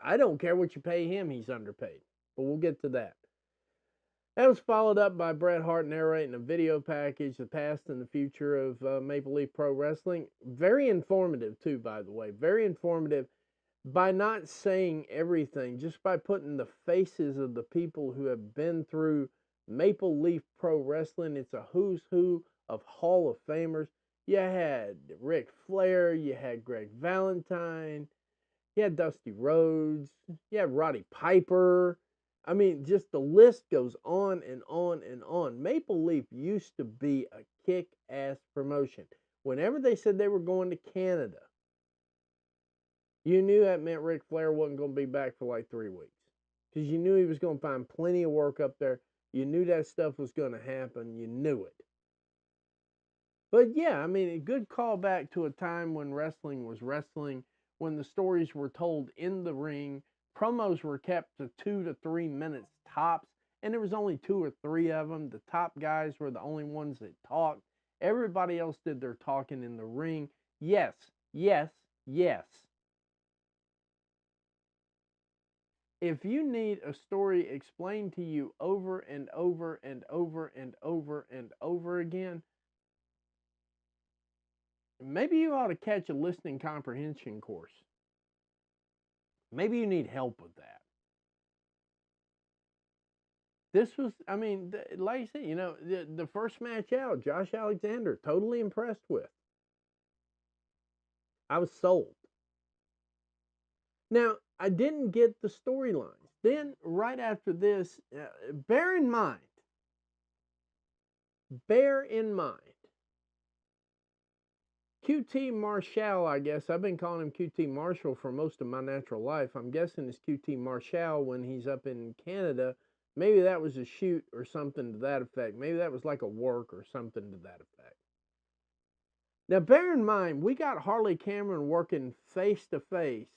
S2: I don't care what you pay him, he's underpaid. But we'll get to that. That was followed up by Bret Hart narrating a video package, the past and the future of Maple Leaf Pro Wrestling. Very informative, too, by the way. Very informative by not saying everything, just by putting the faces of the people who have been through Maple Leaf Pro Wrestling. It's a who's who of Hall of Famers. You had Ric Flair, you had Greg Valentine, you had Dusty Rhodes, you had Roddy Piper. I mean, just the list goes on and on and on. Maple Leaf used to be a kick-ass promotion. Whenever they said they were going to Canada, you knew that meant Ric Flair wasn't going to be back for like 3 weeks. Because you knew he was going to find plenty of work up there. You knew that stuff was going to happen. You knew it. But yeah, I mean, a good callback to a time when wrestling was wrestling, when the stories were told in the ring, promos were kept to 2 to 3 minutes tops, and there was only 2 or 3 of them. The top guys were the only ones that talked. Everybody else did their talking in the ring. Yes, yes, yes. If you need a story explained to you over and over and over and over and over again, maybe you ought to catch a listening comprehension course. Maybe you need help with that. This was, I mean, like I said, you know, the first match out, Josh Alexander, totally impressed with. I was sold. Now, I didn't get the storylines. Then, right after this, bear in mind, QT Marshall, I guess. I've been calling him QT Marshall for most of my natural life. I'm guessing it's QT Marshall when he's up in Canada. Maybe that was a shoot or something to that effect. Maybe that was like a work or something to that effect. Now, bear in mind, we got Harley Cameron working face-to-face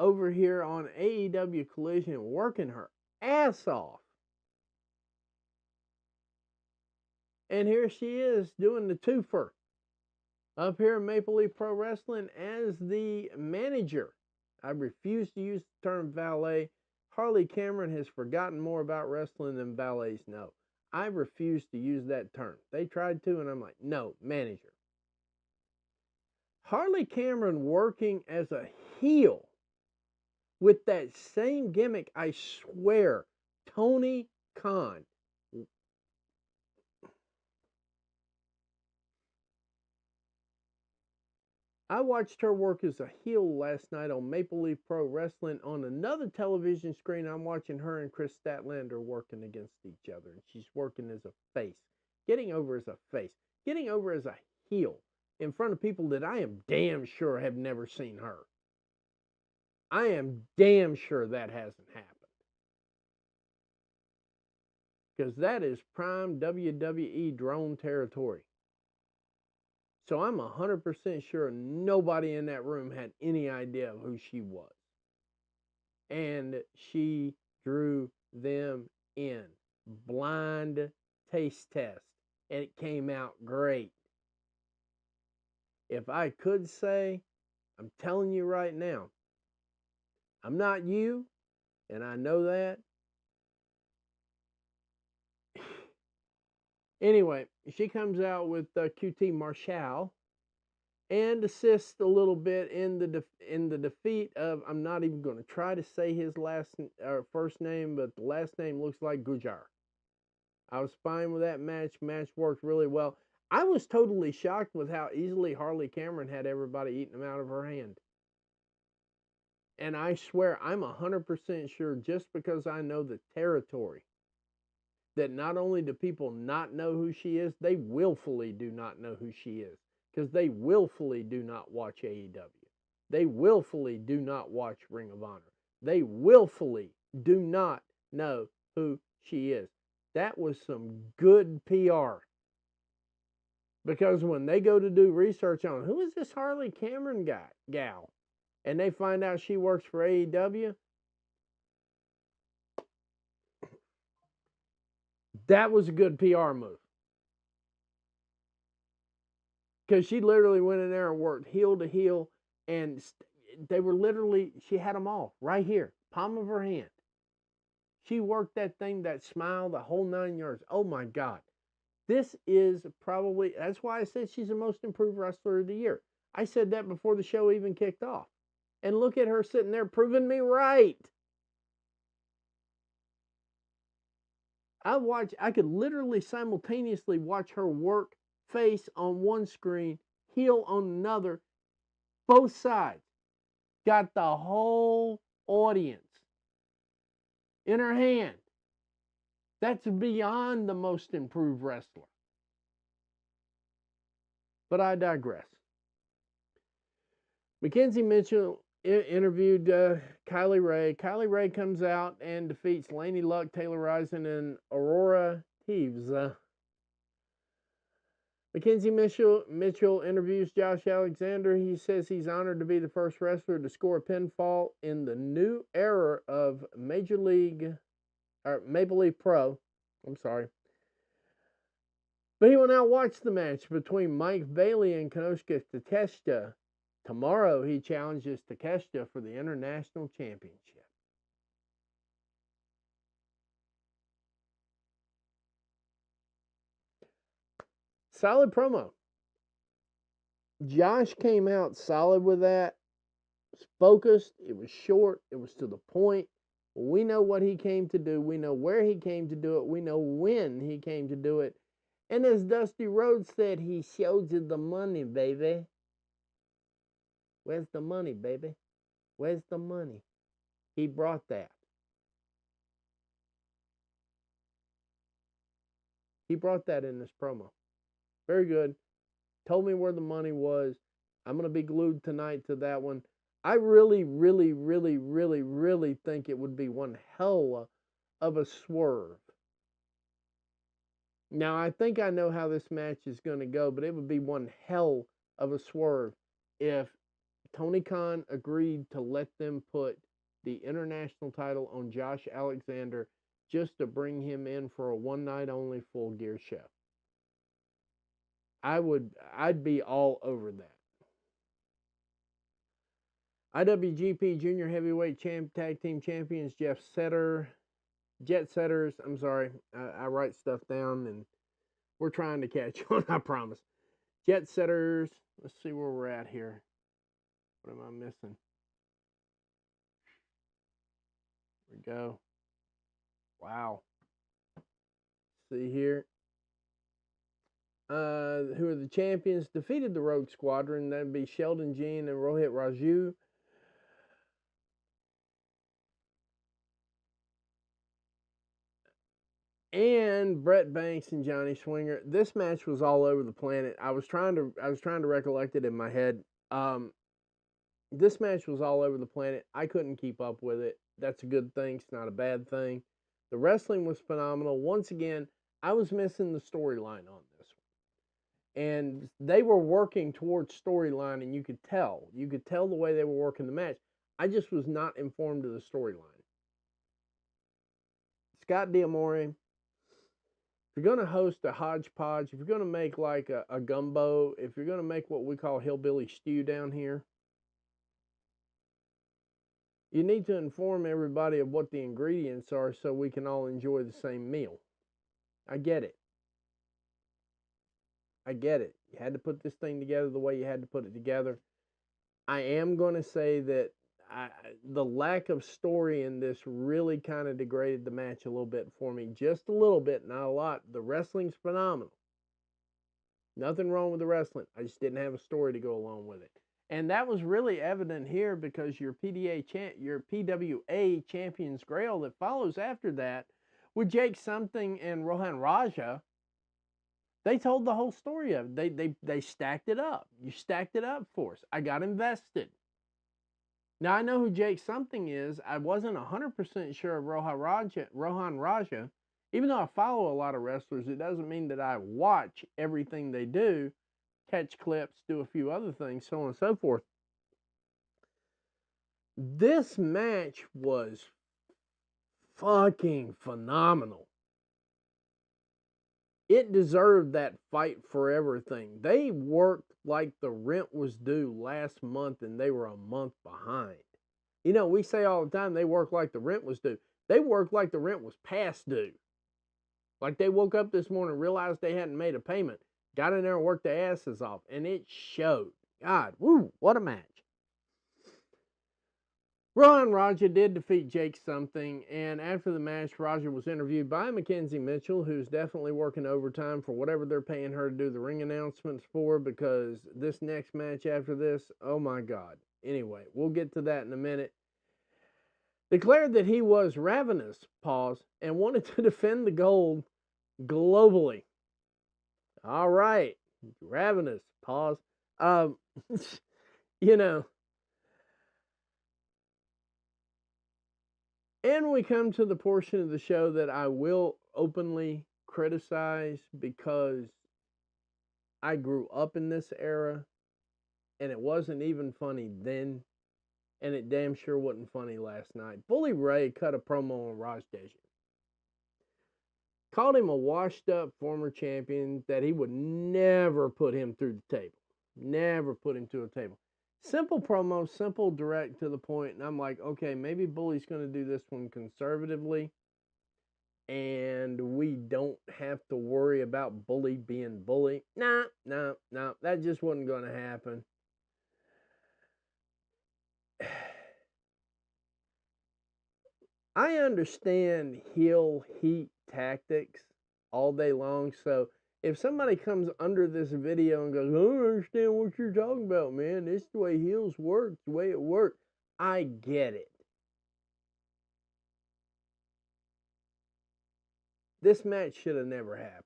S2: over here on AEW Collision, working her ass off. And here she is doing the twofer up here in Maple Leaf Pro Wrestling as the manager. I refuse to use the term valet. Harley Cameron has forgotten more about wrestling than valets know. I refuse to use that term. They tried to, and I'm like, no, manager. Harley Cameron working as a heel with that same gimmick, I swear, Tony Khan. I watched her work as a heel last night on Maple Leaf Pro Wrestling. On another television screen, I'm watching her and Chris Statlander working against each other. And she's working as a face. Getting over as a face. Getting over as a heel in front of people that I am damn sure have never seen her. I am damn sure that hasn't happened. Because that is prime WWE drone territory. So I'm 100% sure nobody in that room had any idea of who she was. And she drew them in. Blind taste test. And it came out great. If I could say, I'm telling you right now, I'm not you, and I know that. Anyway, she comes out with QT Marshall and assists a little bit in the defeat of, I'm not even going to try to say his first name, but the last name looks like Gujar. I was fine with that match. Match worked really well. I was totally shocked with how easily Harley Cameron had everybody eating them out of her hand. And I swear, I'm 100% sure, just because I know the territory, that not only do people not know who she is, they willfully do not know who she is. Because they willfully do not watch AEW. They willfully do not watch Ring of Honor. They willfully do not know who she is. That was some good PR. Because when they go to do research on who is this Harley Cameron gal, and they find out she works for AEW, that was a good PR move. Because she literally went in there and worked heel to heel, and they were literally, she had them all right here, palm of her hand. She worked that thing, that smile, the whole 9 yards. Oh my God. This is probably, that's why I said she's the most improved wrestler of the year. I said that before the show even kicked off. And look at her sitting there proving me right. I could literally simultaneously watch her work face on one screen, heel on another, both sides. Got the whole audience in her hand. That's beyond the most improved wrestler. But I digress. Mackenzie Mitchell interviewed Kylie Ray. Kylie Ray comes out and defeats Laney Luck, Taylor Rison, and Aurora Teves. Mackenzie Mitchell interviews Josh Alexander. He says he's honored to be the first wrestler to score a pinfall in the new era of Maple Leaf Pro. I'm sorry. But he will now watch the match between Mike Bailey and Konosuke Takeshita. Tomorrow he challenges Takeshita for the International Championship. Solid promo. Josh came out solid with that. It was focused. It was short. It was to the point. We know what he came to do. We know where he came to do it. We know when he came to do it. And as Dusty Rhodes said, he showed you the money, baby. Where's the money, baby? Where's the money? He brought that. He brought that in this promo. Very good. Told me where the money was. I'm going to be glued tonight to that one. I really think it would be one hell of a swerve. Now, I think I know how this match is going to go, but it would be one hell of a swerve if Tony Khan agreed to let them put the international title on Josh Alexander just to bring him in for a one-night-only Full Gear show. I'd be all over that. IWGP Junior Heavyweight Tag Team Champions Jet Setters. I'm sorry, I write stuff down and we're trying to catch on, I promise. Jet Setters. Let's see where we're at here. What am I missing? There we go. Wow. See here. Who are the champions? Defeated the Rogue Squadron. That'd be Sheldon Jean and Rohit Raju. And Brett Banks and Johnny Swinger. This match was all over the planet. I was trying to recollect it in my head. This match was all over the planet. I couldn't keep up with it. That's a good thing. It's not a bad thing. The wrestling was phenomenal. Once again, I was missing the storyline on this one. And they were working towards storyline, and you could tell. You could tell the way they were working the match. I just was not informed of the storyline. Scott D'Amore, if you're going to host a hodgepodge, if you're going to make like a gumbo, if you're going to make what we call hillbilly stew down here, you need to inform everybody of what the ingredients are so we can all enjoy the same meal. I get it. I get it. You had to put this thing together the way you had to put it together. I am going to say that the lack of story in this really kind of degraded the match a little bit for me. Just a little bit, not a lot. The wrestling's phenomenal. Nothing wrong with the wrestling. I just didn't have a story to go along with it. And that was really evident here because your PWA Champions Grail that follows after that with Jake Something and Rohan Raja, they told the whole story of it. They stacked it up. You stacked it up for us. I got invested. Now, I know who Jake Something is. I wasn't 100% sure of Rohan Raja. Even though I follow a lot of wrestlers, it doesn't mean that I watch everything they do, catch clips, do a few other things, so on and so forth. This match was fucking phenomenal. It deserved that fight forever thing. They worked like the rent was due last month and they were a month behind. You know, we say all the time they work like the rent was due. They worked like the rent was past due. Like they woke up this morning, realized they hadn't made a payment, got in there and worked their asses off, and it showed. God, woo, what a match. Rohan Raja did defeat Jake Something, and after the match, Raja was interviewed by Mackenzie Mitchell, who's definitely working overtime for whatever they're paying her to do the ring announcements for, because this next match after this, oh my God. Anyway, we'll get to that in a minute. Declared that he was ravenous, and wanted to defend the gold globally. All right, Ravenous. Pause. Um, you know, and we come to the portion of the show that I will openly criticize because I grew up in this era and it wasn't even funny then, and it damn sure wasn't funny last night. Bully Ray cut a promo on Raj Dejan. Called him a washed up former champion, that he would never put him through the table. Never put him to a table. Simple promo, simple, direct, to the point. And I'm like, okay, maybe Bully's going to do this one conservatively. And we don't have to worry about Bully being Bully. Nah. That just wasn't going to happen. I understand heel heat tactics all day long. So if somebody comes under this video and goes, I don't understand what you're talking about, man. This is the way heels work, the way it works. I get it. This match should have never happened.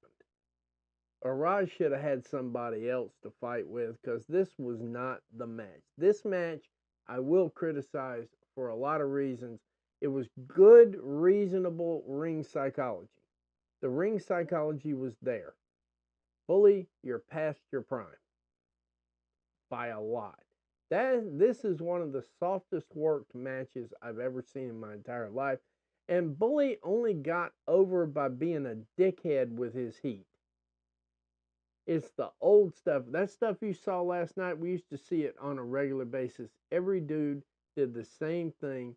S2: Or Raj should have had somebody else to fight with, because this was not the match. This match, I will criticize for a lot of reasons. It was good, reasonable ring psychology. The ring psychology was there. Bully, you're past your prime. By a lot. This is one of the softest worked matches I've ever seen in my entire life. And Bully only got over by being a dickhead with his heat. It's the old stuff. That stuff you saw last night, we used to see it on a regular basis. Every dude did the same thing.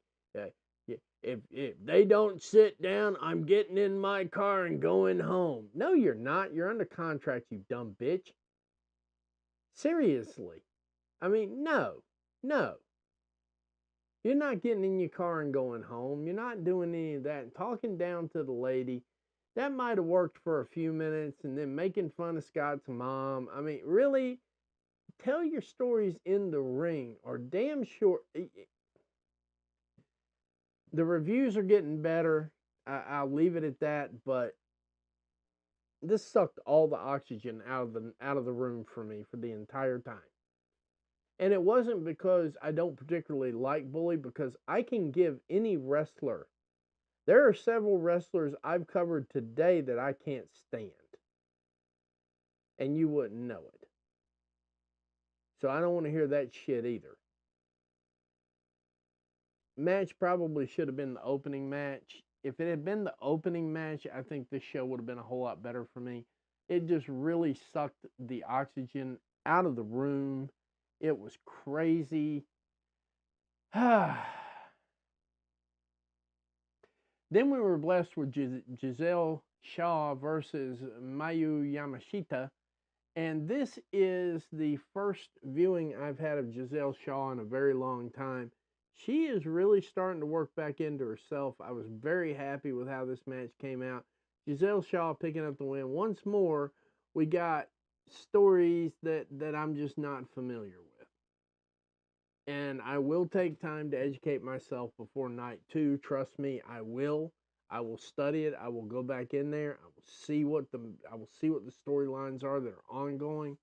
S2: If they don't sit down, I'm getting in my car and going home. No, you're not. You're under contract, you dumb bitch. Seriously. I mean, no. You're not getting in your car and going home. You're not doing any of that. And talking down to the lady, that might have worked for a few minutes, and then making fun of Scott's mom. I mean, really, tell your stories in the ring, or damn sure. The reviews are getting better. I'll leave it at that, but this sucked all the oxygen out of the room for me for the entire time. And it wasn't because I don't particularly like Bully, because I can give any wrestler. There are several wrestlers I've covered today that I can't stand. And you wouldn't know it. So I don't want to hear that shit either. Match probably should have been the opening match. If it had been the opening match, I think this show would have been a whole lot better for me. It just really sucked the oxygen out of the room. It was crazy. Then we were blessed with Giselle Shaw versus Mayu Yamashita. And this is the first viewing I've had of Giselle Shaw in a very long time. She is really starting to work back into herself. I was very happy with how this match came out. Giselle Shaw picking up the win. Once more, we got stories that I'm just not familiar with. And I will take time to educate myself before night 2. Trust me, I will. I will study it. I will go back in there. I will see what the storylines are that are ongoing.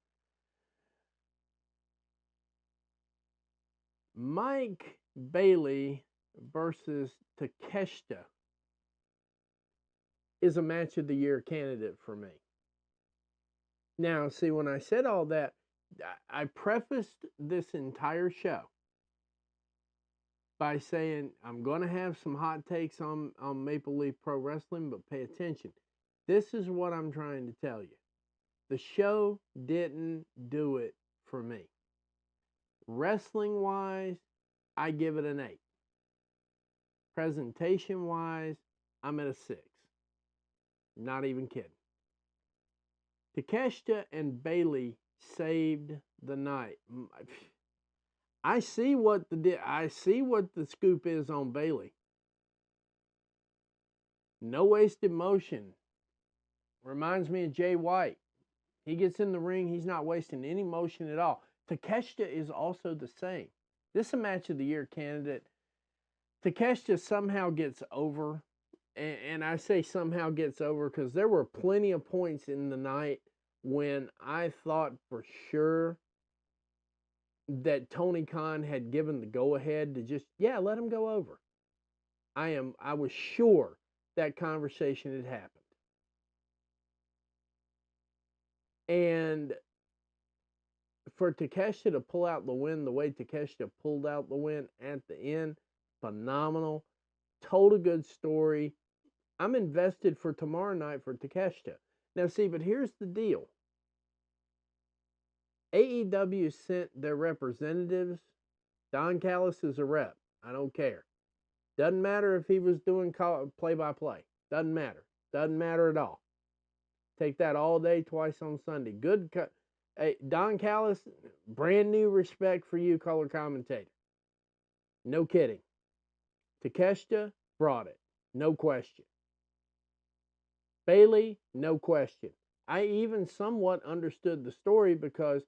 S2: Mike Bailey versus Takeshita is a match of the year candidate for me. Now, see, when I said all that, I prefaced this entire show by saying I'm going to have some hot takes on Maple Leaf Pro Wrestling, but pay attention. This is what I'm trying to tell you. The show didn't do it for me. Wrestling-wise, I give it an 8. Presentation-wise, I'm at a 6. Not even kidding. Takeshita and Bailey saved the night. I see what the scoop is on Bailey. No wasted motion. Reminds me of Jay White. He gets in the ring, he's not wasting any motion at all. Takeshita is also the same. This is a match of the year candidate. Takeshita somehow gets over, and I say somehow gets over because there were plenty of points in the night when I thought for sure that Tony Khan had given the go-ahead to just, yeah, let him go over. I was sure that conversation had happened. And for Takeshita to pull out the win the way Takeshita pulled out the win at the end, phenomenal. Told a good story. I'm invested for tomorrow night for Takeshita. Now, see, but here's the deal. AEW sent their representatives. Don Callis is a rep. I don't care. Doesn't matter if he was doing play-by-play. Doesn't matter. Doesn't matter at all. Take that all day, twice on Sunday. Good. Hey, Don Callis, brand new respect for you, color commentator. No kidding. Takeshita brought it. No question. Bailey, no question. I even somewhat understood the story because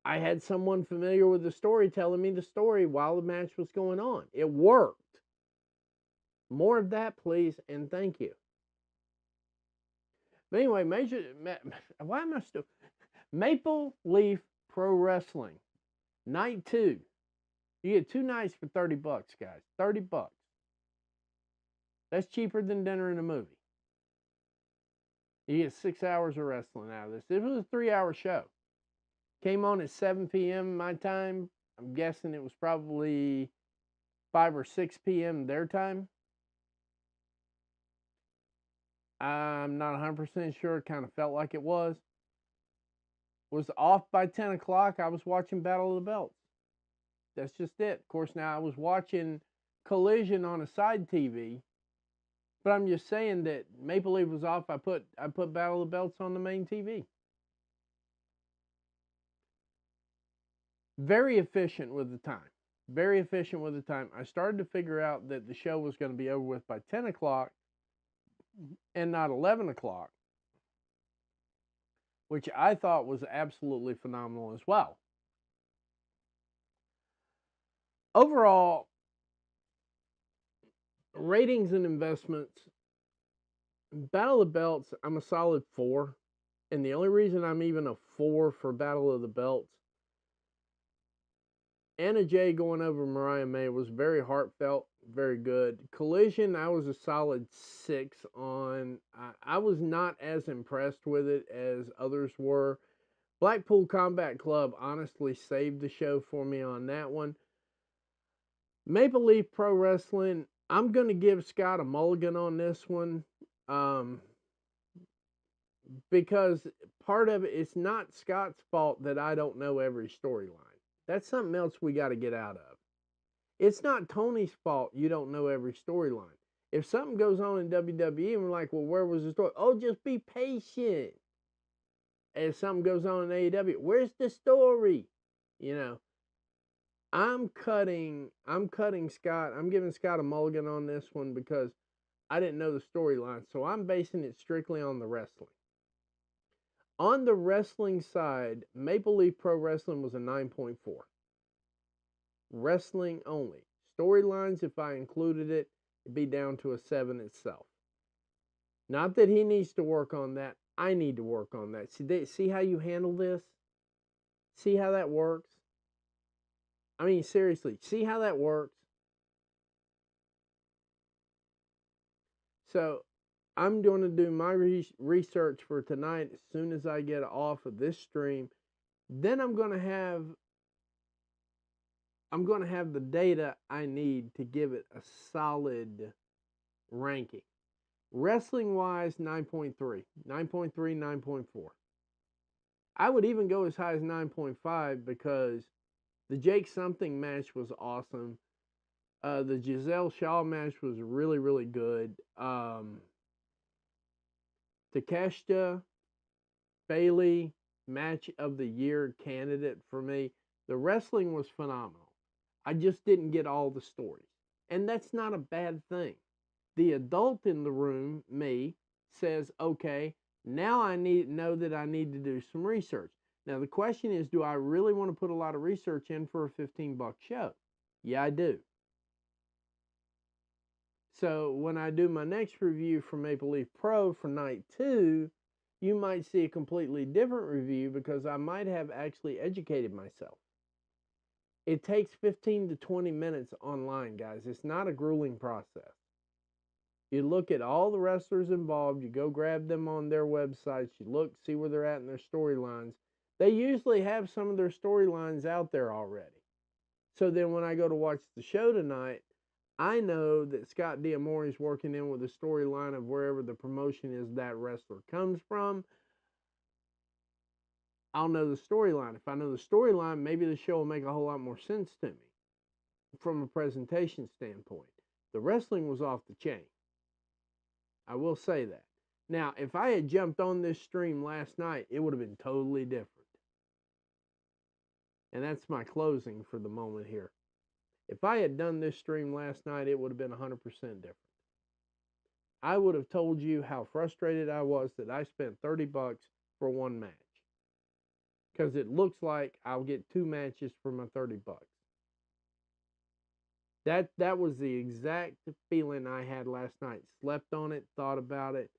S2: I had someone familiar with the story telling me the story while the match was going on. It worked. More of that, please, and thank you. But anyway, why am I still... Maple Leaf Pro Wrestling, night 2. You get 2 nights for $30, guys. $30. That's cheaper than dinner and a movie. You get 6 hours of wrestling out of this. It was a 3-hour show. Came on at 7 p.m. my time. I'm guessing it was probably 5 or 6 p.m. their time. I'm not 100% sure. It kind of felt like it was. Was off by 10 o'clock. I was watching Battle of the Belts. That's just it. Of course, now I was watching Collision on a side TV. But I'm just saying that Maple Leaf was off. I put Battle of the Belts on the main TV. Very efficient with the time. Very efficient with the time. I started to figure out that the show was going to be over with by 10 o'clock and not 11 o'clock, which I thought was absolutely phenomenal as well. Overall, ratings and investments, Battle of the Belts, I'm a solid 4. And the only reason I'm even a 4 for Battle of the Belts, Anna Jay going over Mariah May was very heartfelt, very good. Collision, I was a solid 6 on. I was not as impressed with it as others were. Blackpool Combat Club honestly saved the show for me on that one. Maple Leaf Pro Wrestling, I'm going to give Scott a mulligan on this one. Because part of it's not Scott's fault that I don't know every storyline. That's something else we got to get out of. It's not Tony's fault you don't know every storyline. If something goes on in WWE and we're like, well, where was the story? Oh, just be patient. If something goes on in AEW, where's the story? You know, I'm cutting Scott. I'm giving Scott a mulligan on this one because I didn't know the storyline. So I'm basing it strictly on the wrestling. On the wrestling side, Maple Leaf Pro Wrestling was a 9.4. Wrestling only. Storylines, if I included it, it'd be down to a 7 itself. Not that he needs to work on that. I need to work on that. See how you handle this? See how that works? I mean, seriously, see how that works? So, I'm going to do my research for tonight as soon as I get off of this stream. Then I'm going to have the data I need to give it a solid ranking. Wrestling-wise, 9.3. 9.3, 9.4. I would even go as high as 9.5 because the Jake Something match was awesome. The Giselle Shaw match was really, really good. Takeshita, Bailey, match of the year candidate for me. The wrestling was phenomenal. I just didn't get all the stories. And that's not a bad thing. The adult in the room, me, says, okay, now I know that I need to do some research. Now the question is, do I really want to put a lot of research in for a $15 show? Yeah, I do. So when I do my next review for Maple Leaf Pro for night 2, you might see a completely different review because I might have actually educated myself. It takes 15 to 20 minutes online, guys. It's not a grueling process. You look at all the wrestlers involved, you go grab them on their websites, you look, see where they're at in their storylines. They usually have some of their storylines out there already. So then when I go to watch the show tonight, I know that Scott D'Amore is working in with a storyline of wherever the promotion is that wrestler comes from. I'll know the storyline. If I know the storyline, maybe the show will make a whole lot more sense to me from a presentation standpoint. The wrestling was off the chain. I will say that. Now, if I had jumped on this stream last night, it would have been totally different. And that's my closing for the moment here. If I had done this stream last night, it would have been 100% different. I would have told you how frustrated I was that I spent $30 for one match. Because it looks like I'll get 2 matches for my $30. That was the exact feeling I had last night. Slept on it, thought about it.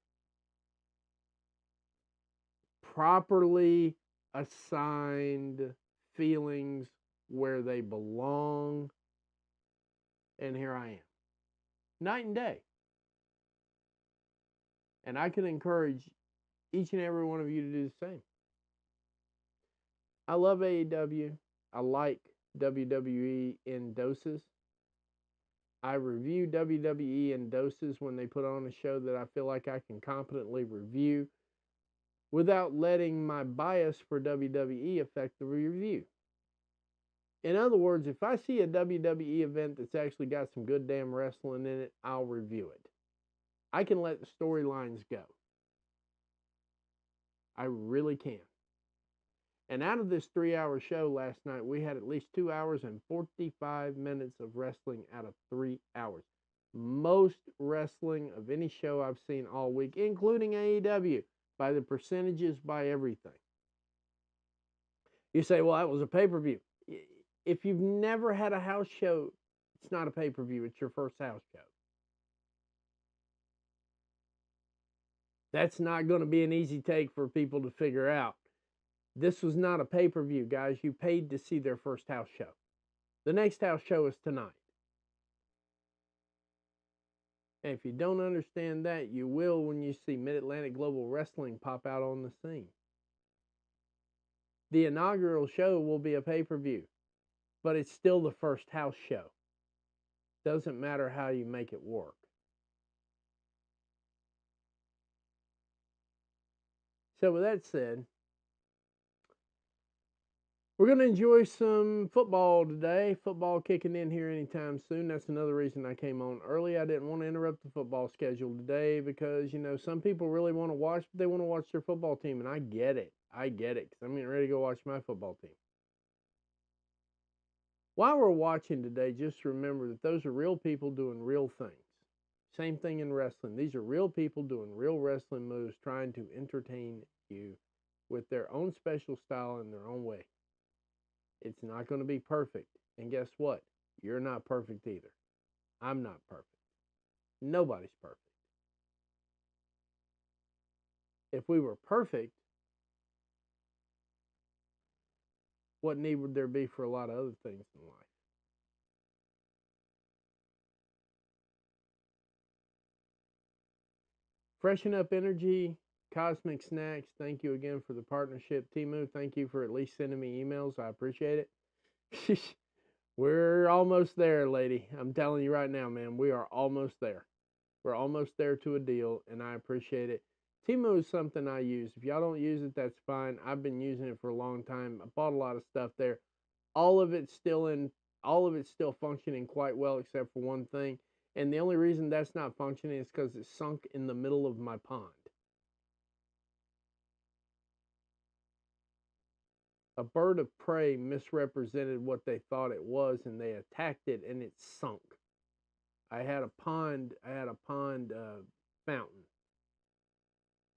S2: Properly assigned feelings where they belong. And here I am. Night and day. And I can encourage each and every one of you to do the same. I love AEW. I like WWE in doses. I review WWE in doses when they put on a show that I feel like I can competently review without letting my bias for WWE affect the review. In other words, if I see a WWE event that's actually got some good damn wrestling in it, I'll review it. I can let the storylines go. I really can. And out of this 3-hour show last night, we had at least 2 hours and 45 minutes of wrestling out of 3 hours. Most wrestling of any show I've seen all week, including AEW, by the percentages, by everything. You say, well, that was a pay-per-view. If you've never had a house show, it's not a pay-per-view. It's your first house show. That's not going to be an easy take for people to figure out. This was not a pay-per-view, guys. You paid to see their first house show. The next house show is tonight. And if you don't understand that, you will when you see Mid-Atlantic Global Wrestling pop out on the scene. The inaugural show will be a pay-per-view, but it's still the first house show. Doesn't matter how you make it work. So with that said, we're going to enjoy some football today. Football kicking in here anytime soon. That's another reason I came on early. I didn't want to interrupt the football schedule today because, you know, some people really want to watch, but they want to watch their football team, and I get it. I get it because I'm getting ready to go watch my football team. While we're watching today, just remember that those are real people doing real things. Same thing in wrestling. These are real people doing real wrestling moves, trying to entertain you with their own special style and their own way. It's not going to be perfect. And guess what? You're not perfect either. I'm not perfect. Nobody's perfect. If we were perfect, what need would there be for a lot of other things in life? Freshen Up Energy, Cosmic Snacks, thank you again for the partnership. Timu, thank you for at least sending me emails. I appreciate it. We're almost there, lady. I'm telling you right now, man, we are almost there. We're almost there to a deal, and I appreciate it. Timu is something I use. If y'all don't use it, that's fine. I've been using it for a long time. I bought a lot of stuff there. All of it's still functioning quite well except for one thing. And the only reason that's not functioning is because it's sunk in the middle of my pond. A bird of prey misrepresented what they thought it was, and they attacked it, and it sunk. I had a pond fountain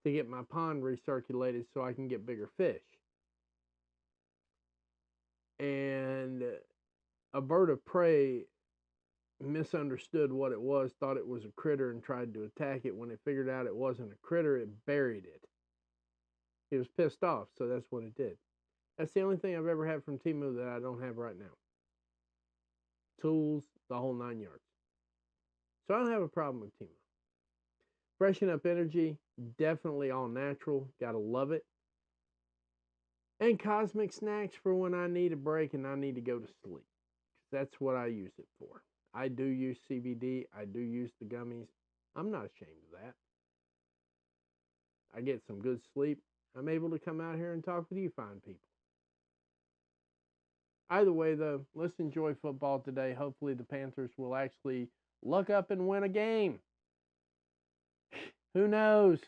S2: to get my pond recirculated so I can get bigger fish. And a bird of prey misunderstood what it was, thought it was a critter, and tried to attack it. When it figured out it wasn't a critter, it buried it. He was pissed off, so that's what it did. That's the only thing I've ever had from Timo that I don't have right now. Tools, the whole 9 yards. So I don't have a problem with Timo. Freshen up energy, definitely all natural. Gotta love it. And cosmic snacks for when I need a break and I need to go to sleep. That's what I use it for. I do use CBD. I do use the gummies. I'm not ashamed of that. I get some good sleep. I'm able to come out here and talk with you fine people. Either way, though, let's enjoy football today. Hopefully the Panthers will actually luck up and win a game. Who knows?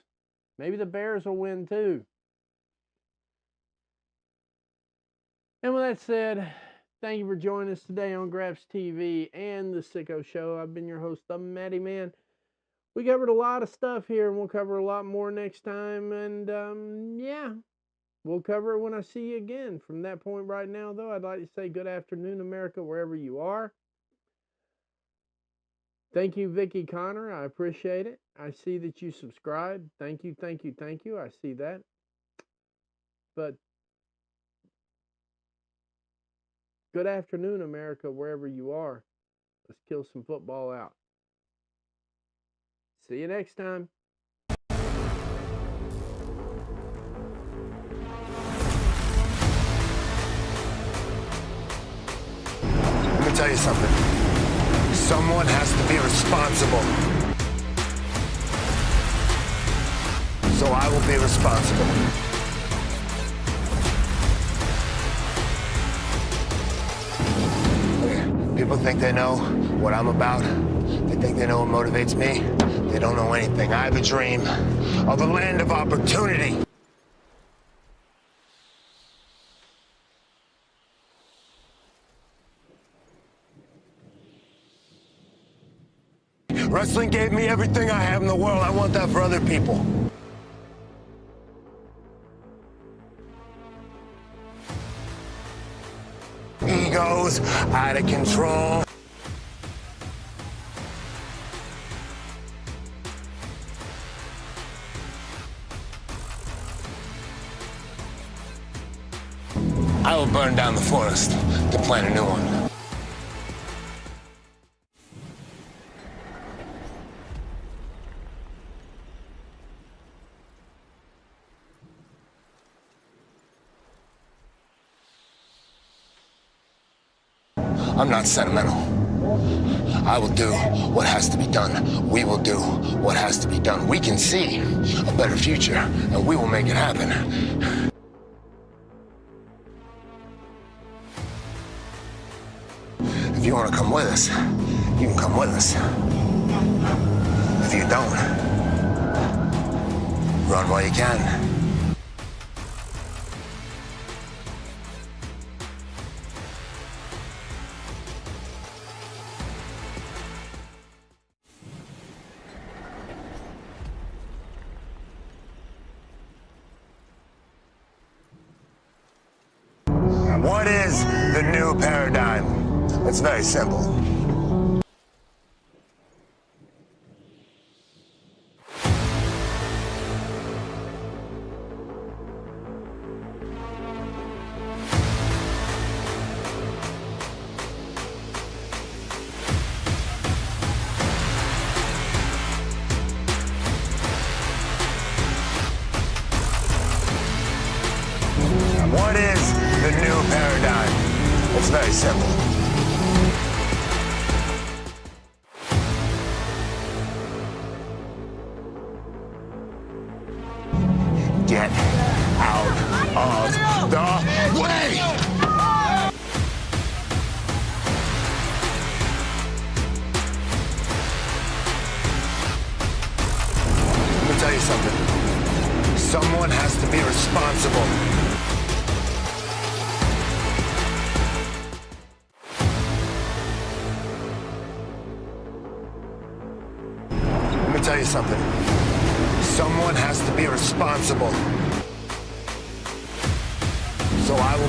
S2: Maybe the Bears will win too. And with that said, thank you for joining us today on Grabs TV and The Sicko Show. I've been your host, the Matty Man. We covered a lot of stuff here, and we'll cover a lot more next time. And, yeah, we'll cover it when I see you again. From that point right now, though, I'd like to say good afternoon, America, wherever you are. Thank you, Vicky Connor. I appreciate it. I see that you subscribed. Thank you, thank you, thank you. I see that. But good afternoon, America, wherever you are. Let's kill some football out. See you next time.
S1: Let me tell you something. Someone has to be responsible. So I will be responsible. Okay. People think they know what I'm about. They think they know what motivates me. They don't know anything. I have a dream of a land of opportunity. Wrestling gave me everything I have in the world. I want that for other people. Egos out of control. I will burn down the forest to plant a new one. I'm not sentimental. I will do what has to be done. We will do what has to be done. We can see a better future, and we will make it happen. If you want to come with us, you can come with us. If you don't, run while you can. What is the new paradigm? It's very simple. What is the new paradigm? It's very simple. Get out of the way! Let me tell you something. Someone has to be responsible. Let me tell you something. Someone has to be responsible. So I will